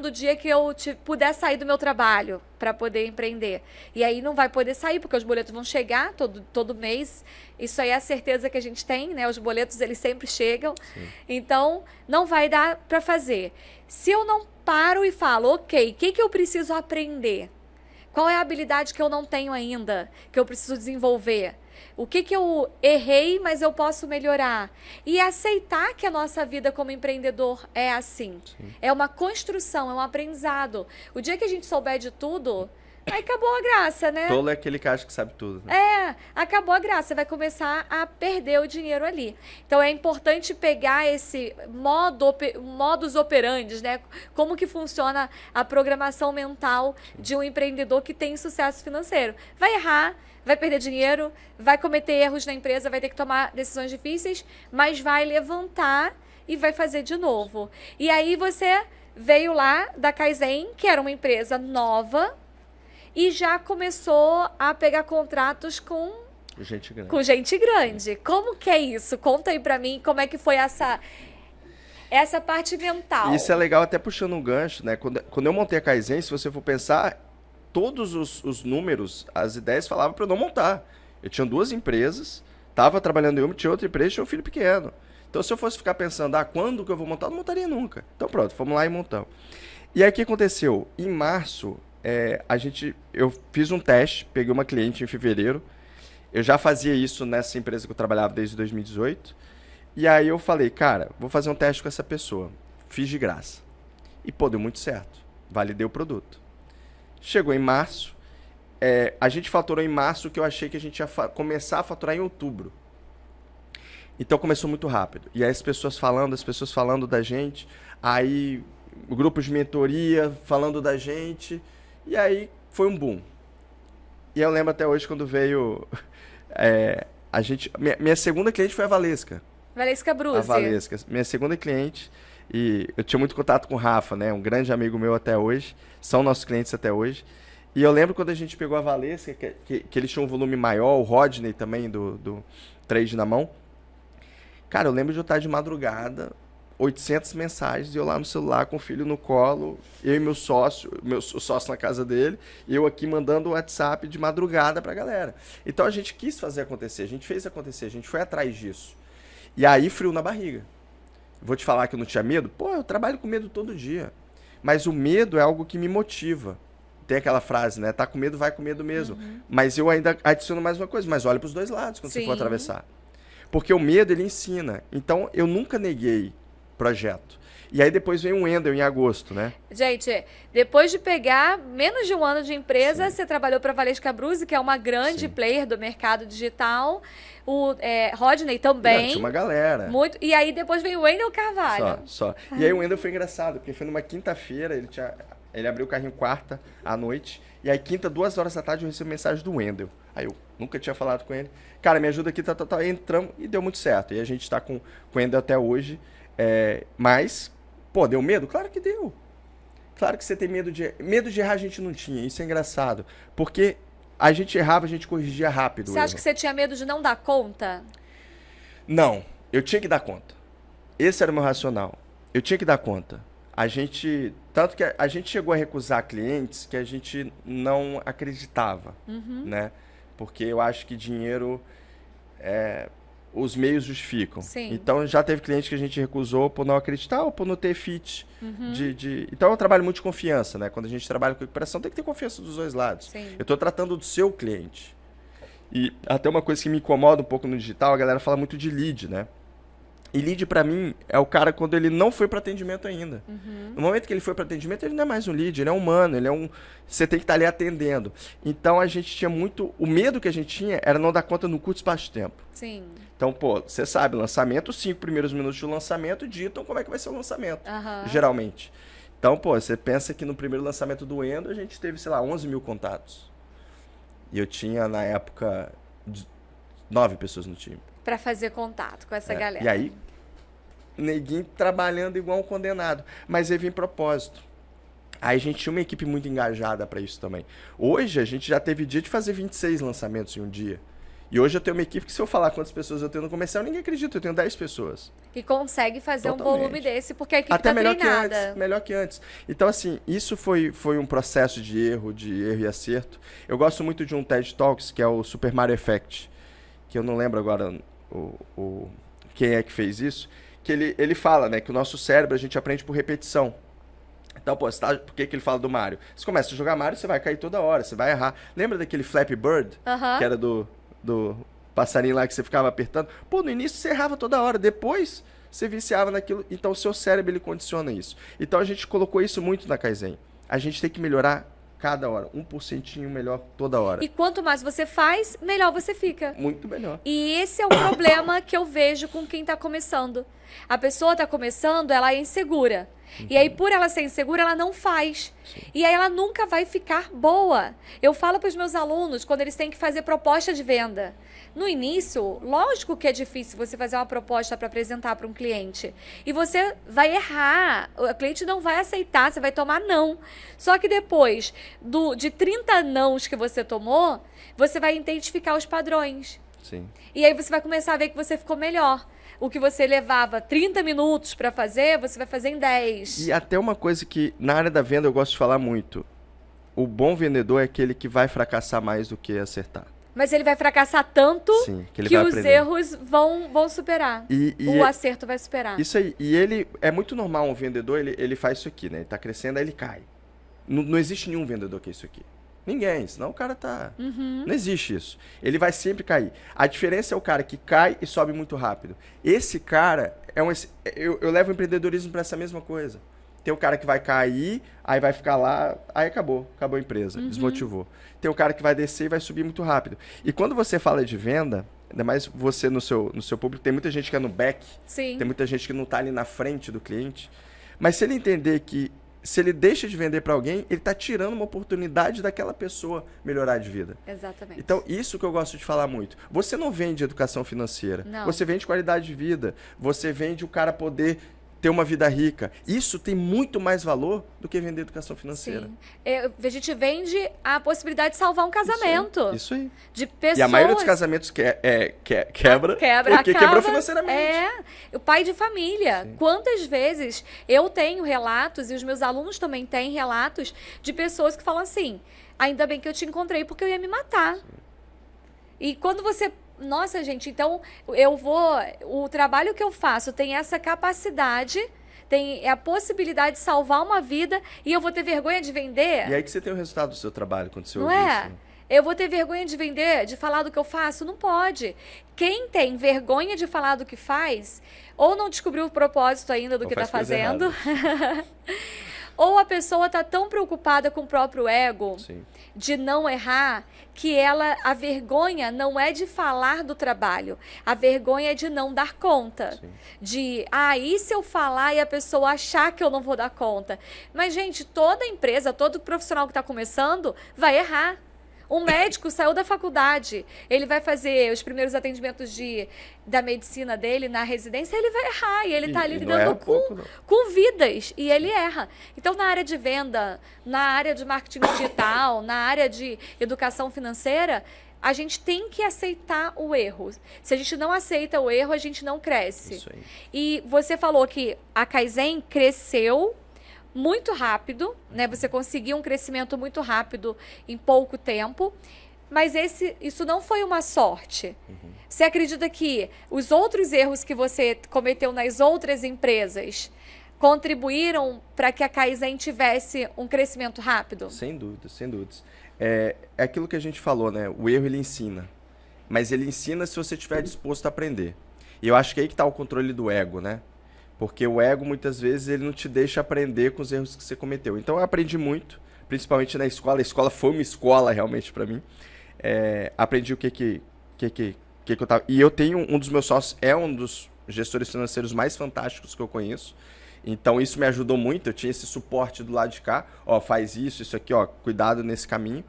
o dia que eu puder sair do meu trabalho para poder empreender. E aí não vai poder sair, porque os boletos vão chegar todo mês. Isso aí é a certeza que a gente tem, né? Os boletos, eles sempre chegam. Então, não vai dar para fazer. Se eu não paro e falo, ok, o que eu preciso aprender? Qual é a habilidade que eu não tenho ainda, que eu preciso desenvolver? O que eu errei, mas eu posso melhorar? E aceitar que a nossa vida como empreendedor é assim. É uma construção, é um aprendizado. O dia que a gente souber de tudo, aí acabou a graça, né? Tolo é aquele que acha que sabe tudo. Né? Acabou a graça. Você vai começar a perder o dinheiro ali. Então, é importante pegar esse modus operandi, né? Como que funciona a programação mental de um empreendedor que tem sucesso financeiro. Vai errar, vai perder dinheiro, vai cometer erros na empresa, vai ter que tomar decisões difíceis, mas vai levantar e vai fazer de novo. E aí você veio lá da Kaizen, que era uma empresa nova, e já começou a pegar contratos com gente grande. Com gente grande. Como que é isso? Conta aí pra mim como é que foi essa parte mental. Isso é legal, até puxando um gancho, né? Quando eu montei a Kaizen, se você for pensar, todos os números, as ideias falavam para eu não montar. Eu tinha 2 empresas, estava trabalhando em uma, tinha outra empresa e tinha um filho pequeno. Então, se eu fosse ficar pensando, quando que eu vou montar? Eu não montaria nunca. Então, pronto, fomos lá e montamos. E aí, o que aconteceu? Em março, eu fiz um teste, peguei uma cliente em fevereiro. Eu já fazia isso nessa empresa que eu trabalhava desde 2018. E aí eu falei, cara, vou fazer um teste com essa pessoa. Fiz de graça. E, deu muito certo. Validei o produto. Chegou em março. A gente faturou em março o que eu achei que a gente ia começar a faturar em outubro. Então começou muito rápido. E aí as pessoas falando da gente. Aí grupos de mentoria falando da gente. E aí foi um boom. E eu lembro até hoje quando veio... Minha segunda cliente foi a Valesca. Valesca Bruzzi. A Valesca, minha segunda cliente. E eu tinha muito contato com o Rafa, né? Um grande amigo meu até hoje. São nossos clientes até hoje. E eu lembro quando a gente pegou a Valesca, que eles tinham um volume maior, o Rodney também, do Trade na Mão. Cara, eu lembro de eu estar de madrugada, 800 mensagens, e eu lá no celular com o filho no colo, eu e meu sócio na casa dele, e eu aqui mandando o WhatsApp de madrugada pra galera. Então a gente quis fazer acontecer, a gente fez acontecer, a gente foi atrás disso. E aí, frio na barriga. Vou te falar que eu não tinha medo? Eu trabalho com medo todo dia. Mas o medo é algo que me motiva. Tem aquela frase, né? Tá com medo, vai com medo mesmo. Uhum. Mas eu ainda adiciono mais uma coisa, mas olha pros 2 lados quando você for atravessar. Porque o medo, ele ensina. Então, eu nunca neguei projeto. E aí depois vem o Wendel em agosto, né? Gente, depois de pegar menos de 1 ano de empresa, você trabalhou para a Valesca Bruzzi, que é uma grande player do mercado digital. O Rodney também. Tinha uma galera. Muito. E aí depois veio o Wendel Carvalho. Só. E aí o Wendel foi engraçado, porque foi numa quinta-feira, ele abriu o carrinho quarta à noite, e aí quinta, 2 horas da tarde, eu recebi mensagem do Wendel. Aí eu nunca tinha falado com ele. Cara, me ajuda aqui, entramos e deu muito certo. E a gente tá com o Wendel até hoje. Mas, deu medo? Claro que deu. Claro que você tem medo de... Medo de errar a gente não tinha, isso é engraçado. Porque a gente errava, a gente corrigia rápido. Você acha que você tinha medo de não dar conta? Não, eu tinha que dar conta. Esse era o meu racional. Eu tinha que dar conta. Tanto que a gente chegou a recusar clientes que a gente não acreditava, né? Porque eu acho que dinheiro... os meios justificam. Sim. Então, já teve cliente que a gente recusou por não acreditar ou por não ter fit. Então, eu trabalho muito de confiança, né? Quando a gente trabalha com recuperação, tem que ter confiança dos 2 lados. Sim. Eu estou tratando do seu cliente. E até uma coisa que me incomoda um pouco no digital, a galera fala muito de lead, né? E lead, para mim, é o cara quando ele não foi para atendimento ainda. No momento que ele foi para atendimento, ele não é mais um lead, ele é humano, você tem que estar ali atendendo. Então, a gente tinha muito... O medo que a gente tinha era não dar conta no curto espaço de tempo. Sim. Então, você sabe, lançamento, os 5 primeiros minutos do lançamento ditam como é que vai ser o lançamento, geralmente. Então, você pensa que no primeiro lançamento do Endo, a gente teve, 11 mil contatos. E eu tinha, na época, 9 pessoas no time. Para fazer contato com essa galera. E aí, neguinho trabalhando igual um condenado. Mas aí vem propósito. Aí a gente tinha uma equipe muito engajada para isso também. Hoje, a gente já teve dia de fazer 26 lançamentos em um dia. E hoje eu tenho uma equipe que, se eu falar quantas pessoas eu tenho no comercial, ninguém acredita. Eu tenho 10 pessoas. Que consegue fazer Totalmente. Um volume desse, porque a equipe até tá melhor treinada. Que antes, melhor que antes. Então, assim, isso foi um processo de erro e acerto. Eu gosto muito de um TED Talks, que é o Super Mario Effect, que eu não lembro agora quem é que fez isso, que ele fala, né, que o nosso cérebro a gente aprende por repetição. Então, por que ele fala do Mario? Você começa a jogar Mario, você vai cair toda hora, você vai errar. Lembra daquele Flappy Bird? Que era do passarinho lá que você ficava apertando? No início você errava toda hora, depois você viciava naquilo. Então, o seu cérebro, ele condiciona isso. Então, a gente colocou isso muito na Kaizen. A gente tem que melhorar cada hora, 1% melhor toda hora. E quanto mais você faz, melhor você fica. Muito melhor. E esse é o problema que eu vejo com quem está começando. A pessoa está começando, ela é insegura. E aí, por ela ser insegura, ela não faz. Sim. E aí ela nunca vai ficar boa. Eu falo para os meus alunos, quando eles têm que fazer proposta de venda. No início, lógico que é difícil você fazer uma proposta para apresentar para um cliente. E você vai errar. O cliente não vai aceitar, você vai tomar não. Só que depois de 30 nãos que você tomou, você vai identificar os padrões. Sim. E aí você vai começar a ver que você ficou melhor. O que você levava 30 minutos para fazer, você vai fazer em 10. E até uma coisa que na área da venda eu gosto de falar muito. O bom vendedor é aquele que vai fracassar mais do que acertar. Mas ele vai fracassar tanto Sim, que, que os erros vão superar. O acerto vai superar. Isso aí. E ele é muito normal um vendedor, ele faz isso aqui, né? Ele tá crescendo, aí ele cai. Não existe nenhum vendedor que é isso aqui. Ninguém, senão o cara tá... Não existe isso. Ele vai sempre cair. A diferença é o cara que cai e sobe muito rápido. Esse cara é eu levo o empreendedorismo para essa mesma coisa. Tem o cara que vai cair, aí vai ficar lá, aí acabou a empresa, desmotivou. Tem o cara que vai descer e vai subir muito rápido. E quando você fala de venda, ainda mais você no seu público, tem muita gente que é no back, Sim. Tem muita gente que não tá ali na frente do cliente, mas se ele entender que se ele deixa de vender para alguém, ele está tirando uma oportunidade daquela pessoa melhorar de vida. Exatamente. Então, isso que eu gosto de falar muito. Você não vende educação financeira. Não. Você vende qualidade de vida. Você vende o cara poder ter uma vida rica. Isso tem muito mais valor do que vender educação financeira. Sim. A gente vende a possibilidade de salvar um casamento. Isso aí. De pessoas... E a maioria dos casamentos quebra porque quebrou financeiramente. O pai de família. Sim. Quantas vezes eu tenho relatos, e os meus alunos também têm relatos, de pessoas que falam assim, ainda bem que eu te encontrei porque eu ia me matar. Sim. E quando você... Nossa, gente, então o trabalho que eu faço tem essa capacidade, tem a possibilidade de salvar uma vida e eu vou ter vergonha de vender? E aí que você tem o resultado do seu trabalho quando você ouve isso. Não é? Eu vou ter vergonha de vender, de falar do que eu faço? Não pode. Quem tem vergonha de falar do que faz, ou não descobriu o propósito ainda do que está fazendo, ou a pessoa está tão preocupada com o próprio ego, Sim. de não errar, que a vergonha não é de falar do trabalho, a vergonha é de não dar conta. Sim. E se eu falar e a pessoa achar que eu não vou dar conta? Mas, gente, toda empresa, todo profissional que está começando vai errar. Um médico saiu da faculdade, ele vai fazer os primeiros atendimentos da medicina dele na residência, ele vai errar, e ele está ali lidando com vidas, e ele erra. Então, na área de venda, na área de marketing digital, na área de educação financeira, a gente tem que aceitar o erro. Se a gente não aceita o erro, a gente não cresce. Isso aí. E você falou que a Kaizen cresceu muito rápido, né? Você conseguiu um crescimento muito rápido em pouco tempo, mas isso não foi uma sorte. Você acredita que os outros erros que você cometeu nas outras empresas contribuíram para que a Kaizen tivesse um crescimento rápido? Sem dúvidas, sem dúvidas. É aquilo que a gente falou, né? O erro ele ensina, mas ele ensina se você estiver disposto a aprender. E eu acho que aí que está o controle do ego, né? Porque o ego, muitas vezes, ele não te deixa aprender com os erros que você cometeu. Então, eu aprendi muito, principalmente na escola. A escola foi uma escola, realmente, para mim. Aprendi o que eu tava... E eu tenho... Um dos meus sócios é um dos gestores financeiros mais fantásticos que eu conheço. Então, isso me ajudou muito. Eu tinha esse suporte do lado de cá. Ó, faz isso aqui, ó. Cuidado nesse caminho.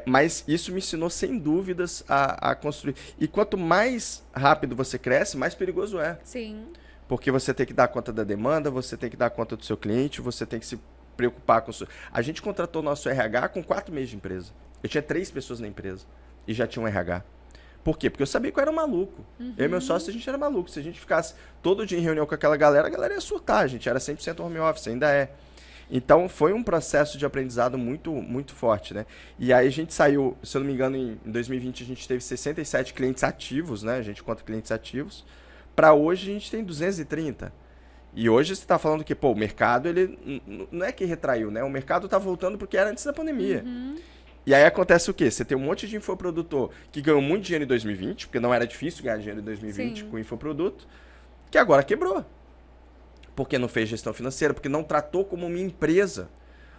Mas isso me ensinou, sem dúvidas, a construir. E quanto mais rápido você cresce, mais perigoso é. Sim. Porque você tem que dar conta da demanda, você tem que dar conta do seu cliente, você tem que se preocupar com o seu... A gente contratou nosso RH com 4 meses de empresa. Eu tinha 3 pessoas na empresa e já tinha um RH. Por quê? Porque eu sabia que eu era maluco. Eu e meu sócio, a gente era maluco. Se a gente ficasse todo dia em reunião com aquela galera, a galera ia surtar. A gente era 100% home office, ainda é. Então, foi um processo de aprendizado muito, muito forte, né? E aí a gente saiu, se eu não me engano, em 2020 a gente teve 67 clientes ativos, né? A gente conta clientes ativos. Para hoje, a gente tem 230. E hoje você está falando que, o mercado, ele não é que retraiu, né? O mercado está voltando porque era antes da pandemia. E aí acontece o quê? Você tem um monte de infoprodutor que ganhou muito dinheiro em 2020, porque não era difícil ganhar dinheiro em 2020 com infoproduto, que agora quebrou. Porque não fez gestão financeira, porque não tratou como uma empresa.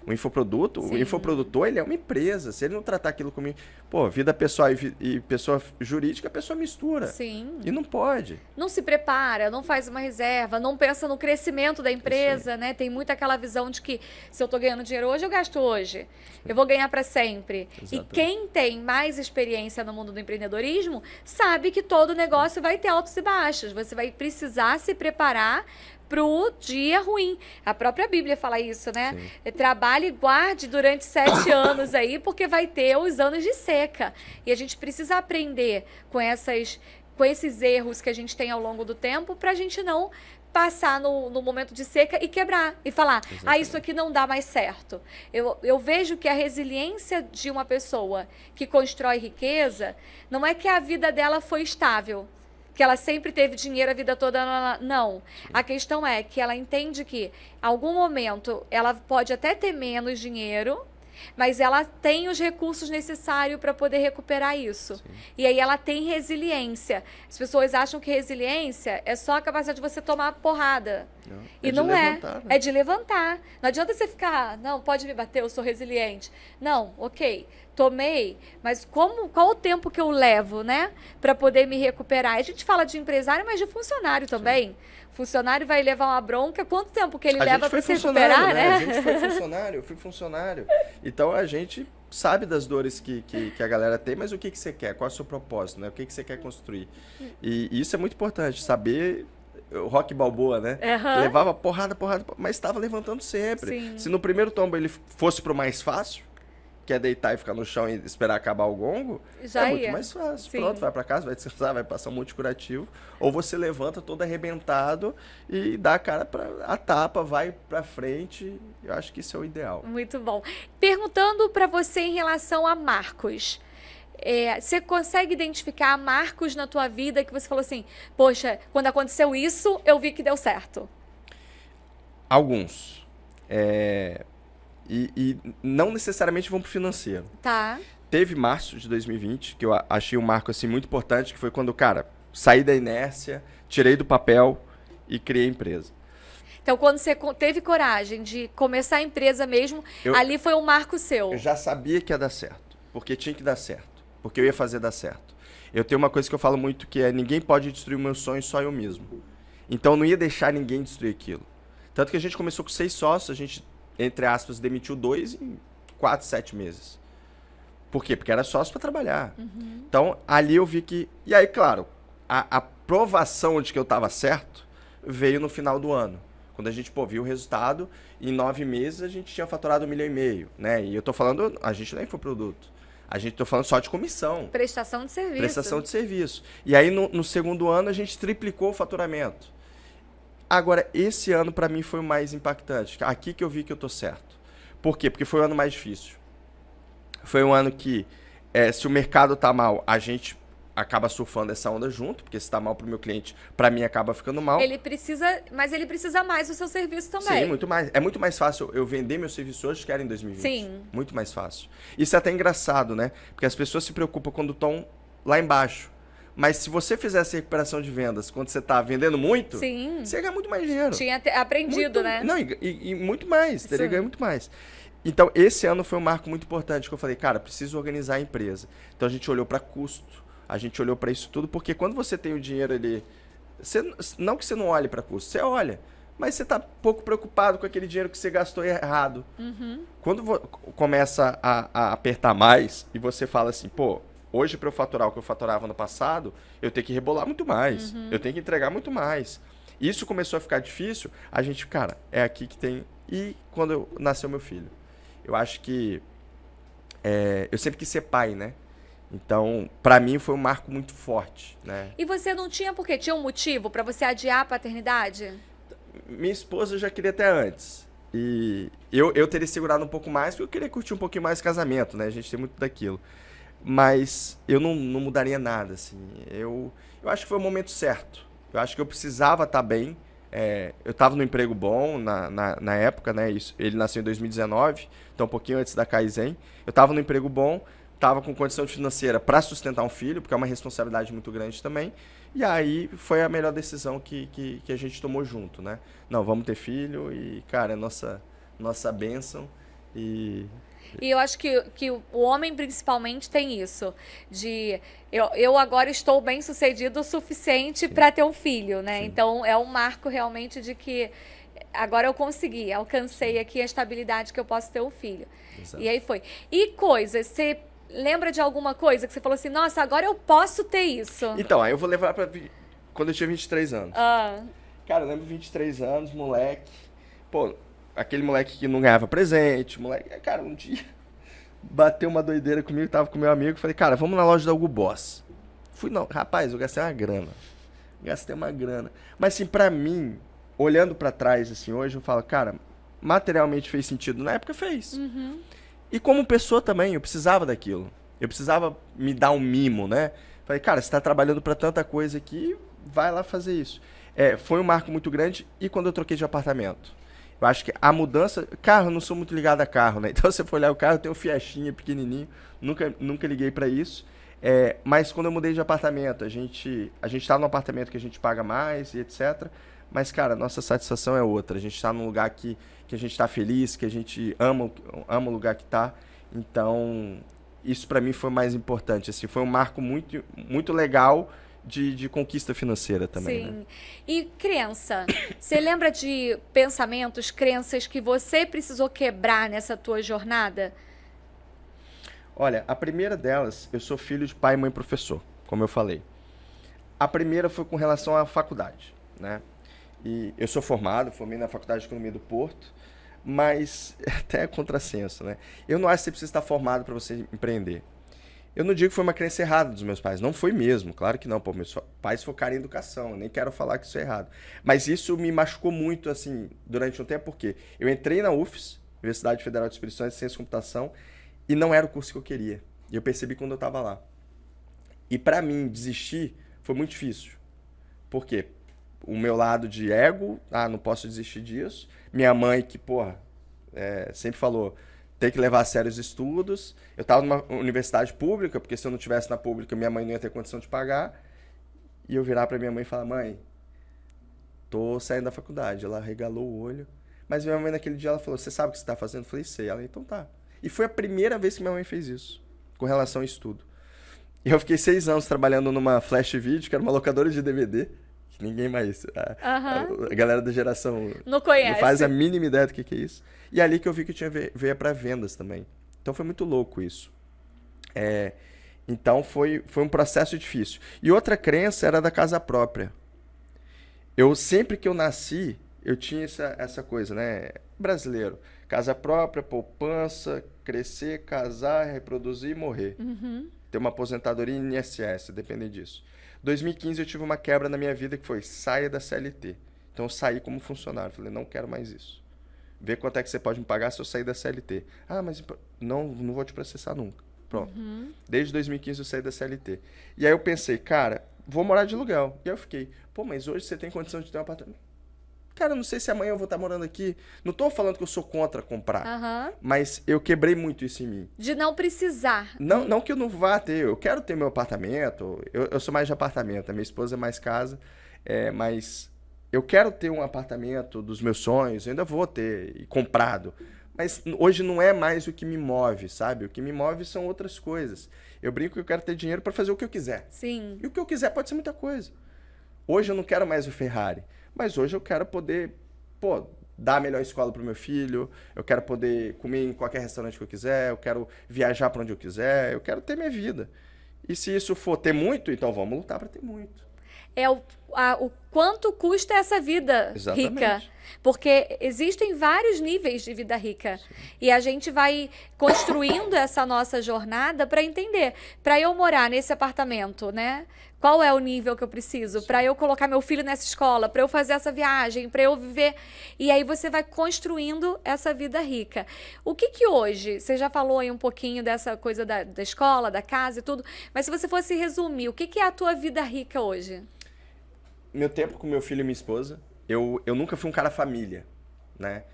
O infoprodutor, ele é uma empresa. Se ele não tratar aquilo como... Pô, vida pessoal e pessoa jurídica, a pessoa mistura. Sim. E não pode. Não se prepara, não faz uma reserva, não pensa no crescimento da empresa, né? Tem muito aquela visão de que se eu tô ganhando dinheiro hoje, eu gasto hoje. Eu vou ganhar para sempre. Exatamente. E quem tem mais experiência no mundo do empreendedorismo sabe que todo negócio vai ter altos e baixos. Você vai precisar se preparar pro dia ruim. A própria Bíblia fala isso, né? Trabalhe e guarde durante 7 anos aí, porque vai ter os anos de seca. E a gente precisa aprender com esses erros que a gente tem ao longo do tempo para a gente não passar no momento de seca e quebrar. E falar, isso aqui não dá mais certo. Eu vejo que a resiliência de uma pessoa que constrói riqueza não é que a vida dela foi estável, que ela sempre teve dinheiro a vida toda. Não. A questão é que ela entende que, em algum momento, ela pode até ter menos dinheiro, mas ela tem os recursos necessários para poder recuperar isso. Sim. E aí ela tem resiliência. As pessoas acham que resiliência é só a capacidade de você tomar porrada. Não. E não é. É de levantar. Não adianta você ficar, não, pode me bater, eu sou resiliente. Não, ok, tomei, mas qual o tempo que eu levo, né, para poder me recuperar? A gente fala de empresário, mas de funcionário também. Sim. Funcionário vai levar uma bronca, quanto tempo que ele leva para se recuperar, né? A gente foi funcionário, eu fui funcionário. Então a gente sabe das dores que a galera tem, mas o que você quer? Qual é o seu propósito, né? O que você quer construir? E isso é muito importante, saber... O Rock Balboa, né? Levava porrada, mas estava levantando sempre. Sim. Se no primeiro tombo ele fosse pro mais fácil, que é deitar e ficar no chão e esperar acabar o gongo, já é muito mais fácil. Sim. Pronto, vai para casa, vai descansar, vai passar um multicurativo. Ou você levanta todo arrebentado e dá a cara a tapa, vai para frente. Eu acho que isso é o ideal. Muito bom. Perguntando para você em relação a marcos. Você consegue identificar marcos na tua vida que você falou assim, poxa, quando aconteceu isso, eu vi que deu certo? Alguns. E não necessariamente vão pro financeiro. Tá. Teve março de 2020, que eu achei um marco assim, muito importante, que foi quando, cara, saí da inércia, tirei do papel e criei a empresa. Então, quando você teve coragem de começar a empresa mesmo, ali foi um marco seu. Eu já sabia que ia dar certo, porque tinha que dar certo. Porque eu ia fazer dar certo. Eu tenho uma coisa que eu falo muito que é ninguém pode destruir o meu sonho, só eu mesmo. Então eu não ia deixar ninguém destruir aquilo. Tanto que a gente começou com 6 sócios, a gente, entre aspas, demitiu 2 em 4, 7 meses. Por quê? Porque era sócio para trabalhar. Uhum. Então ali eu vi que... E aí, claro, a aprovação de que eu estava certo veio no final do ano. Quando a gente viu o resultado, em 9 meses a gente tinha faturado 1,5 milhão, né? E eu tô falando, a gente nem foi produto. A gente tá falando só de comissão. Prestação de serviço. Prestação de serviço. E aí, no segundo ano, a gente triplicou o faturamento. Agora, esse ano, para mim, foi o mais impactante. Aqui que eu vi que eu tô certo. Por quê? Porque foi o ano mais difícil. Foi um ano que, se o mercado tá mal, a gente acaba surfando essa onda junto, porque se tá mal pro meu cliente, para mim acaba ficando mal. Mas ele precisa mais do seu serviço também. Sim, muito mais. É muito mais fácil eu vender meu serviço hoje que era em 2020. Sim. Muito mais fácil. Isso é até engraçado, né? Porque as pessoas se preocupam quando estão lá embaixo. Mas se você fizesse recuperação de vendas quando você tá vendendo muito, sim, você ganha muito mais dinheiro. Tinha aprendido, né? Não, e muito mais. Teria ganho muito mais. Então, esse ano foi um marco muito importante que eu falei, cara, preciso organizar a empresa. Então, a gente olhou para custo. A gente olhou para isso tudo, porque quando você tem o dinheiro ali... não que você não olhe para custo, você olha. Mas você está pouco preocupado com aquele dinheiro que você gastou errado. Uhum. Quando começa a apertar mais e você fala assim, pô, hoje para eu faturar o que eu faturava no passado, eu tenho que rebolar muito mais. Uhum. Eu tenho que entregar muito mais. Isso começou a ficar difícil, a gente, cara, é aqui que tem... E quando nasceu meu filho? Eu acho que... eu sempre quis ser pai, né? Então, para mim, foi um marco muito forte, né? E você não tinha por quê? Tinha um motivo para você adiar a paternidade? Minha esposa já queria até antes. E eu teria segurado um pouco mais, porque eu queria curtir um pouquinho mais o casamento, né? A gente tem muito daquilo. Mas eu não mudaria nada, assim. Eu acho que foi o momento certo. Eu acho que eu precisava estar bem. Eu estava no emprego bom na época, né? Ele nasceu em 2019, então um pouquinho antes da Kaizen. Eu estava no emprego bom. Estava com condição financeira para sustentar um filho, porque é uma responsabilidade muito grande também. E aí foi a melhor decisão que a gente tomou junto, né? Não, vamos ter filho e, cara, é nossa bênção. E E eu acho que o homem principalmente tem isso, de eu agora estou bem sucedido o suficiente sim, para ter um filho, né? sim, Então é um marco realmente de que agora eu consegui, alcancei aqui a estabilidade que eu posso ter um filho. E exato. aí foi. E coisas, você lembra de alguma coisa que você falou assim, nossa, agora eu posso ter isso? Então, aí eu vou levar quando eu tinha 23 anos. Ah, Cara, eu lembro 23 anos, moleque. Pô, aquele moleque que não ganhava presente, moleque. Cara, um dia bateu uma doideira comigo, tava com meu amigo. Falei, cara, vamos na loja da Hugo Boss. Fui, não, rapaz, eu gastei uma grana. Gastei uma grana. Mas assim, pra mim, olhando pra trás, assim, hoje eu falo, cara, materialmente fez sentido. Na época fez. E como pessoa também, eu precisava daquilo. Eu precisava me dar um mimo, né? Falei, cara, você tá trabalhando pra tanta coisa aqui, vai lá fazer isso. Foi um marco muito grande e quando eu troquei de apartamento. Eu acho que a mudança. Carro, eu não sou muito ligado a carro, né? Então, se você for olhar o carro, eu tenho um Fiestinha pequenininho, nunca liguei pra isso. Mas quando eu mudei de apartamento, a gente tá num apartamento que a gente paga mais e etc. Mas, cara, nossa satisfação é outra. A gente tá num lugar que a gente tá feliz, que a gente ama o lugar que tá. Então, isso pra mim foi o mais importante. Assim, foi um marco muito, muito legal de conquista financeira também, né? sim. E crença? Você lembra de pensamentos, crenças que você precisou quebrar nessa tua jornada? Olha, a primeira delas, eu sou filho de pai e mãe professor, como eu falei. A primeira foi com relação à faculdade, né? E eu sou formei na Faculdade de Economia do Porto, mas até é contrassenso, né? Eu não acho que você precisa estar formado para você empreender. Eu não digo que foi uma crença errada dos meus pais, não foi mesmo, claro que não, pô, meus pais focaram em educação, eu nem quero falar que isso é errado. Mas isso me machucou muito, assim, durante um tempo, porque eu entrei na UFES, Universidade Federal de Espírito Santo, de Ciência e Computação, e não era o curso que eu queria. E eu percebi quando eu estava lá. E para mim, desistir foi muito difícil. Por quê? O meu lado de ego, não posso desistir disso. Minha mãe, que, porra, sempre falou, tem que levar a sério os estudos. Eu estava numa universidade pública, porque se eu não tivesse na pública, minha mãe não ia ter condição de pagar. E eu virar para minha mãe e falar, mãe, tô saindo da faculdade. Ela regalou o olho. Mas minha mãe naquele dia, ela falou, você sabe o que você está fazendo? Eu falei, sei. Ela, então tá. E foi a primeira vez que minha mãe fez isso, com relação ao estudo. E eu fiquei 6 anos trabalhando numa Flash Video, que era uma locadora de DVD. Que ninguém mais. Aham. A galera da geração Não não faz a conhece? mínima ideia do que é isso. E ali que eu vi que eu tinha veia para vendas também. Então foi muito louco isso. Então foi um processo difícil. E outra crença era da casa própria. Eu sempre que eu nasci, eu tinha essa coisa, né? Brasileiro. Casa própria, poupança, crescer, casar, reproduzir e morrer. Ter uma aposentadoria em INSS, depender disso. 2015 eu tive uma quebra na minha vida que foi saia da CLT. Então eu saí como funcionário. Falei, não quero mais isso. Vê quanto é que você pode me pagar se eu sair da CLT. Mas não vou te processar nunca. Pronto. Desde 2015 eu saí da CLT. E aí eu pensei, cara, vou morar de aluguel. E aí eu fiquei, pô, mas hoje você tem condição de ter um apartamento? Cara, eu não sei se amanhã eu vou estar morando aqui. Não tô falando que eu sou contra comprar. Aham. Mas eu quebrei muito isso em mim. De não precisar. Não que eu não vá ter, eu quero ter meu apartamento. Eu sou mais de apartamento, a minha esposa é mais casa. Mas eu quero ter um apartamento dos meus sonhos, eu ainda vou ter e comprado. Mas hoje não é mais o que me move, sabe? O que me move são outras coisas. Eu brinco que eu quero ter dinheiro para fazer o que eu quiser. Sim. E o que eu quiser pode ser muita coisa. Hoje eu não quero mais o Ferrari, mas hoje eu quero poder, pô, dar a melhor escola pro meu filho, eu quero poder comer em qualquer restaurante que eu quiser, eu quero viajar para onde eu quiser, eu quero ter minha vida. E se isso for ter muito, então vamos lutar para ter muito. É o quanto custa essa vida Exatamente. rica. Porque existem vários níveis de vida rica. E a gente vai construindo essa nossa jornada para entender. Para eu morar nesse apartamento, né? Qual é o nível que eu preciso? Para eu colocar meu filho nessa escola, para eu fazer essa viagem, para eu viver. E aí você vai construindo essa vida rica. O que hoje, você já falou aí um pouquinho dessa coisa da escola, da casa e tudo, mas se você fosse resumir, o que é a tua vida rica hoje? Meu tempo com meu filho e minha esposa, eu nunca fui um cara família, né?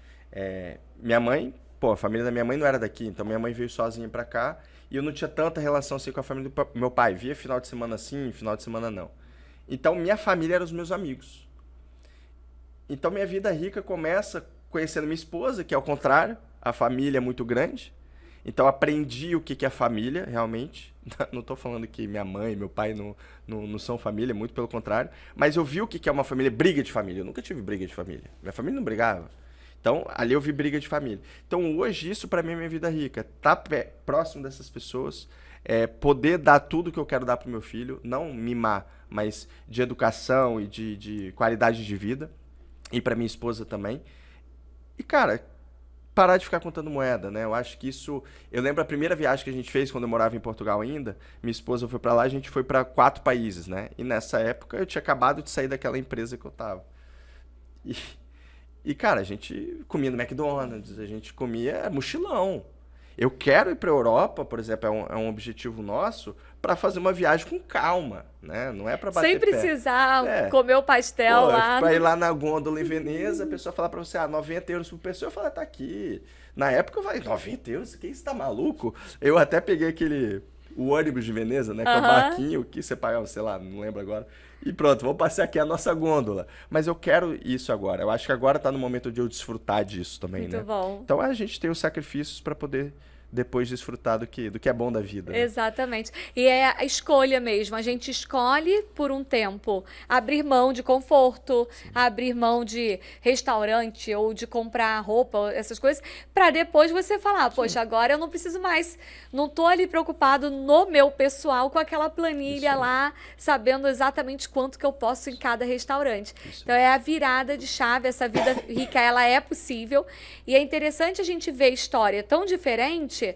Minha mãe, pô, a família da minha mãe não era daqui, então minha mãe veio sozinha pra cá e eu não tinha tanta relação assim com a família do meu pai. Via final de semana sim, final de semana não. Então minha família eram os meus amigos. Então minha vida rica começa conhecendo minha esposa, que é o contrário. a família é muito grande. Então, aprendi o que é família, realmente. Não estou falando que minha mãe e meu pai não são família, muito pelo contrário. Mas eu vi o que é uma família, briga de família. Eu nunca tive briga de família. Minha família não brigava. Então, ali eu vi briga de família. Então, hoje, isso para mim é minha vida rica. Estar próximo dessas pessoas, poder dar tudo que eu quero dar pro meu filho, não mimar, mas de educação e de qualidade de vida. E para minha esposa também. E, cara, parar de ficar contando moeda, né? Eu acho que isso... Eu lembro a primeira viagem que a gente fez quando eu morava em Portugal ainda. Minha esposa foi pra lá, a gente foi pra 4 países, né? E nessa época eu tinha acabado de sair daquela empresa que eu tava. E cara, a gente comia no McDonald's, a gente comia mochilão. Eu quero ir pra Europa, por exemplo, é um objetivo nosso, pra fazer uma viagem com calma, né? Não é pra bater Sem pé. precisar comer o pastel lá. Pra ir lá na gôndola em Veneza, a pessoa falar pra você, 90 euros por pessoa, eu falo, tá aqui. Na época eu falei, 90 euros? Quem está maluco? Eu até peguei o ônibus de Veneza, né? Que é o barquinho que você pagava, sei lá, não lembro agora. E pronto, vamos passear aqui a nossa gôndola. Mas eu quero isso agora. Eu acho que agora tá no momento de eu desfrutar disso também, né? Muito bom. Então a gente tem os sacrifícios para poder depois desfrutar do que é bom da vida. Né? Exatamente. E é a escolha mesmo. A gente escolhe por um tempo abrir mão de conforto, abrir mão de restaurante ou de comprar roupa, essas coisas, para depois você falar, poxa, agora eu não preciso mais, não tô ali preocupado no meu pessoal com aquela planilha lá, sabendo exatamente quanto que eu posso em cada restaurante. Então é a virada de chave, essa vida rica, ela é possível. E é interessante a gente ver história tão diferente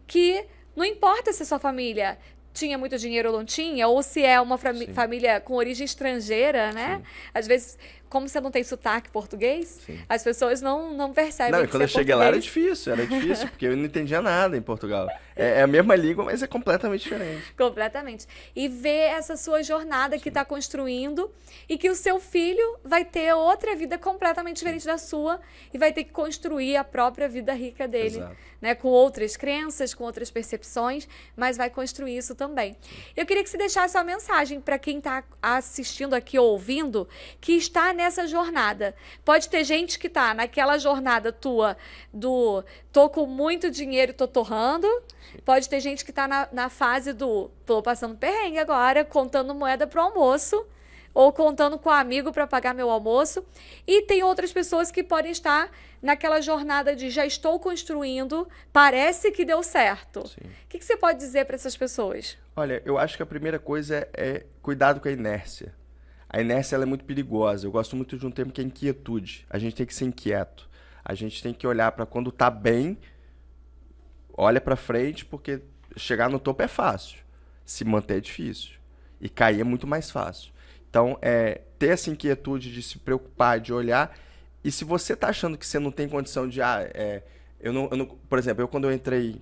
que não importa se a sua família tinha muito dinheiro ou não tinha, ou se é uma família com origem estrangeira, né? Sim. Às vezes, como você não tem sotaque português, as pessoas não percebem. Não, e quando eu cheguei lá era difícil, porque eu não entendia nada em Portugal. É a mesma língua, mas é completamente diferente. Completamente. E ver essa sua jornada que está construindo e que o seu filho vai ter outra vida completamente diferente da sua e vai ter que construir a própria vida rica dele, né? Com outras crenças, com outras percepções, mas vai construir isso também. Eu queria que você deixasse uma mensagem para quem está assistindo aqui ou ouvindo, que está nessa jornada. Pode ter gente que está naquela jornada tua do tô com muito dinheiro e tô torrando. Pode ter gente que está na fase do tô passando perrengue agora, contando moeda pro almoço, ou contando com um amigo para pagar meu almoço. E tem outras pessoas que podem estar naquela jornada de já estou construindo, parece que deu certo. O que você pode dizer para essas pessoas? Olha, eu acho que a primeira coisa é cuidado com a inércia. A inércia ela é muito perigosa. Eu gosto muito de um termo que é inquietude. A gente tem que ser inquieto. A gente tem que olhar para quando tá bem, olha para frente, porque chegar no topo é fácil. Se manter é difícil. E cair é muito mais fácil. Então, ter essa inquietude de se preocupar, de olhar. E se você tá achando que você não tem condição de... eu não, por exemplo, quando eu entrei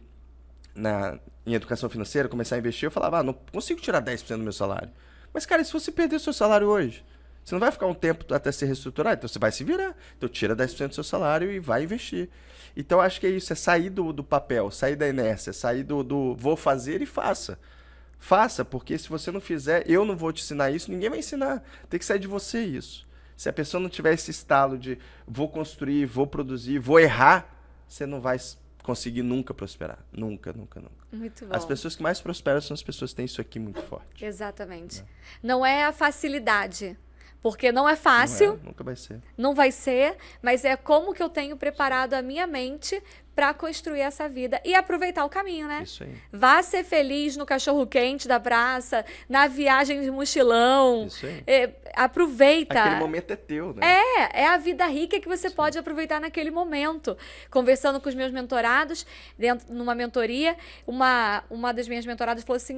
em educação financeira, comecei a investir, eu falava, não consigo tirar 10% do meu salário. Mas, cara, e se você perder o seu salário hoje? Você não vai ficar um tempo até se reestruturar, então você vai se virar. Então tira 10% do seu salário e vai investir. Então acho que é isso, é sair do papel, sair da inércia, sair do vou fazer e faça. Faça, porque se você não fizer, eu não vou te ensinar isso, ninguém vai ensinar. Tem que sair de você isso. Se a pessoa não tiver esse estalo de vou construir, vou produzir, vou errar, você não vai conseguir nunca prosperar. Nunca, nunca, nunca. Muito bom. As pessoas que mais prosperam são as pessoas que têm isso aqui muito forte. Exatamente. Não é a facilidade. Porque não é fácil. Nunca vai ser. Não vai ser, mas é como que eu tenho preparado a minha mente para construir essa vida e aproveitar o caminho, né? Isso aí. Vá ser feliz no cachorro-quente da praça, na viagem de mochilão. Isso aí. Aproveita. Aquele momento é teu, né? É a vida rica que você pode aproveitar naquele momento. Conversando com os meus mentorados, numa mentoria, uma das minhas mentoradas falou assim,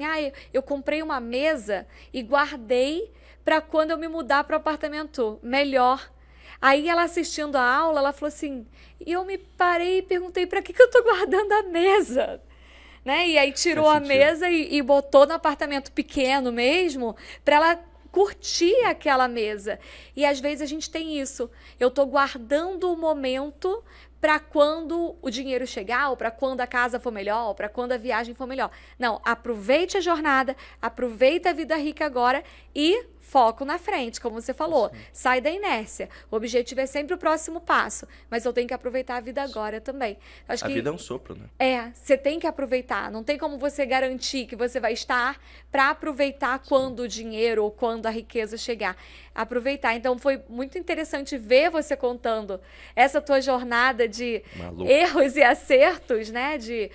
eu comprei uma mesa e guardei para quando eu me mudar para o apartamento melhor. Aí ela assistindo a aula, ela falou assim, e eu me parei e perguntei, para que eu tô guardando a mesa? Né? E aí tirou a mesa e botou no apartamento pequeno mesmo, para ela curtir aquela mesa. E às vezes a gente tem isso. Eu tô guardando o momento para quando o dinheiro chegar, ou para quando a casa for melhor, ou para quando a viagem for melhor. Não, aproveite a jornada, aproveita a vida rica agora e foco na frente, como você falou. Sim. Sai da inércia. O objetivo é sempre o próximo passo, mas eu tenho que aproveitar a vida agora também. Acho que vida é um sopro, né? Você tem que aproveitar. Não tem como você garantir que você vai estar para aproveitar quando o dinheiro ou quando a riqueza chegar. Aproveitar. Então, foi muito interessante ver você contando essa tua jornada de erros e acertos, né? De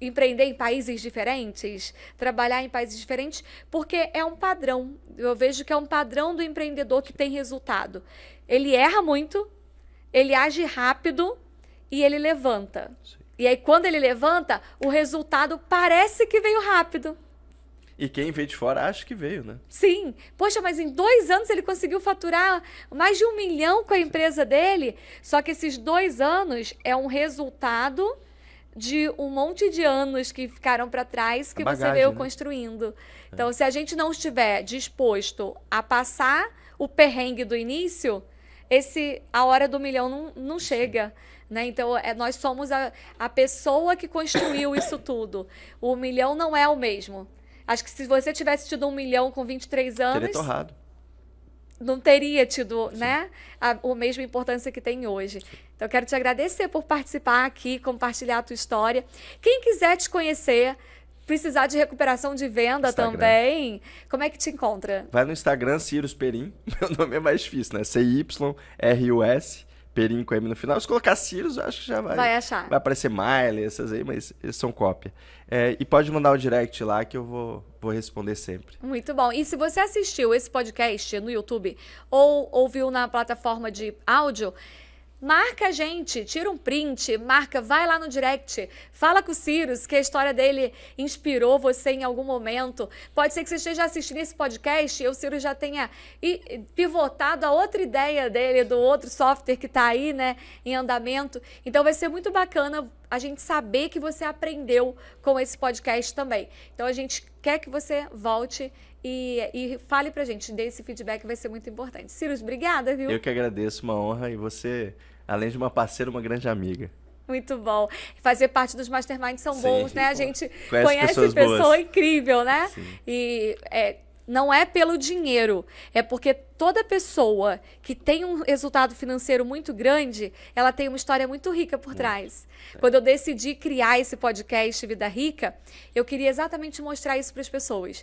empreender em países diferentes, trabalhar em países diferentes, porque é um padrão. Eu vejo que é um padrão do empreendedor que tem resultado. Ele erra muito, ele age rápido e ele levanta. Sim. E aí, quando ele levanta, o resultado parece que veio rápido. E quem vê de fora acha que veio, né? Sim. Poxa, mas em 2 anos ele conseguiu faturar mais de 1 milhão com a empresa dele. Só que esses 2 anos é um resultado de um monte de anos que ficaram para trás que bagagem, você veio construindo. Então, se a gente não estiver disposto a passar o perrengue do início, a hora do milhão não chega. Né? Então, nós somos a pessoa que construiu isso tudo. O milhão não é o mesmo. Acho que se você tivesse tido 1 milhão com 23 anos... Teria torrado. Não teria tido, né, a mesma importância que tem hoje. Então, eu quero te agradecer por participar aqui, compartilhar a tua história. Quem quiser te conhecer, precisar de recuperação de venda Instagram também, como é que te encontra? Vai no Instagram, Cyrus Perim. Meu nome é mais difícil, né? CYRUS, Perim com M no final. Se colocar Cyrus, eu acho que já vai achar. Vai aparecer Miley, essas aí, mas eles são cópia. E pode mandar o direct lá que eu vou responder sempre. Muito bom. E se você assistiu esse podcast no YouTube ou ouviu na plataforma de áudio, marca a gente, tira um print, vai lá no direct, fala com o Cyrus que a história dele inspirou você em algum momento. Pode ser que você esteja assistindo esse podcast e o Cyrus já tenha pivotado a outra ideia dele, do outro software que está aí, né, em andamento. Então vai ser muito bacana a gente saber que você aprendeu com esse podcast também. Então a gente quer que você volte e fale pra gente, dê esse feedback, vai ser muito importante. Cyrus, obrigada, viu? Eu que agradeço, uma honra, e você, além de uma parceira, uma grande amiga. Muito bom. Fazer parte dos Masterminds são bons, né? A gente conhece pessoa boas. Incrível, né? Sim. E não é pelo dinheiro, é porque toda pessoa que tem um resultado financeiro muito grande, ela tem uma história muito rica por trás. Quando eu decidi criar esse podcast Vida Rica, eu queria exatamente mostrar isso para as pessoas.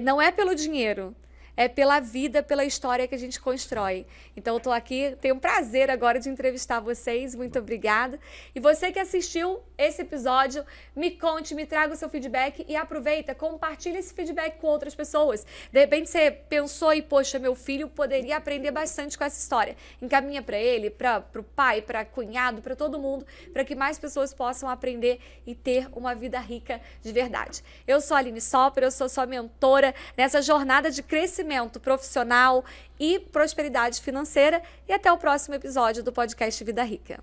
Não é pelo dinheiro, é pela vida, pela história que a gente constrói. Então, eu estou aqui, tenho o prazer agora de entrevistar vocês. Muito obrigada. E você que assistiu esse episódio, me conte, me traga o seu feedback e aproveita, compartilha esse feedback com outras pessoas. De repente, você pensou e, poxa, meu filho poderia aprender bastante com essa história. Encaminha para ele, para o pai, para cunhado, para todo mundo, para que mais pessoas possam aprender e ter uma vida rica de verdade. Eu sou a Aline Sopper, eu sou sua mentora nessa jornada de crescimento profissional e prosperidade financeira. E até o próximo episódio do podcast Vida Rica.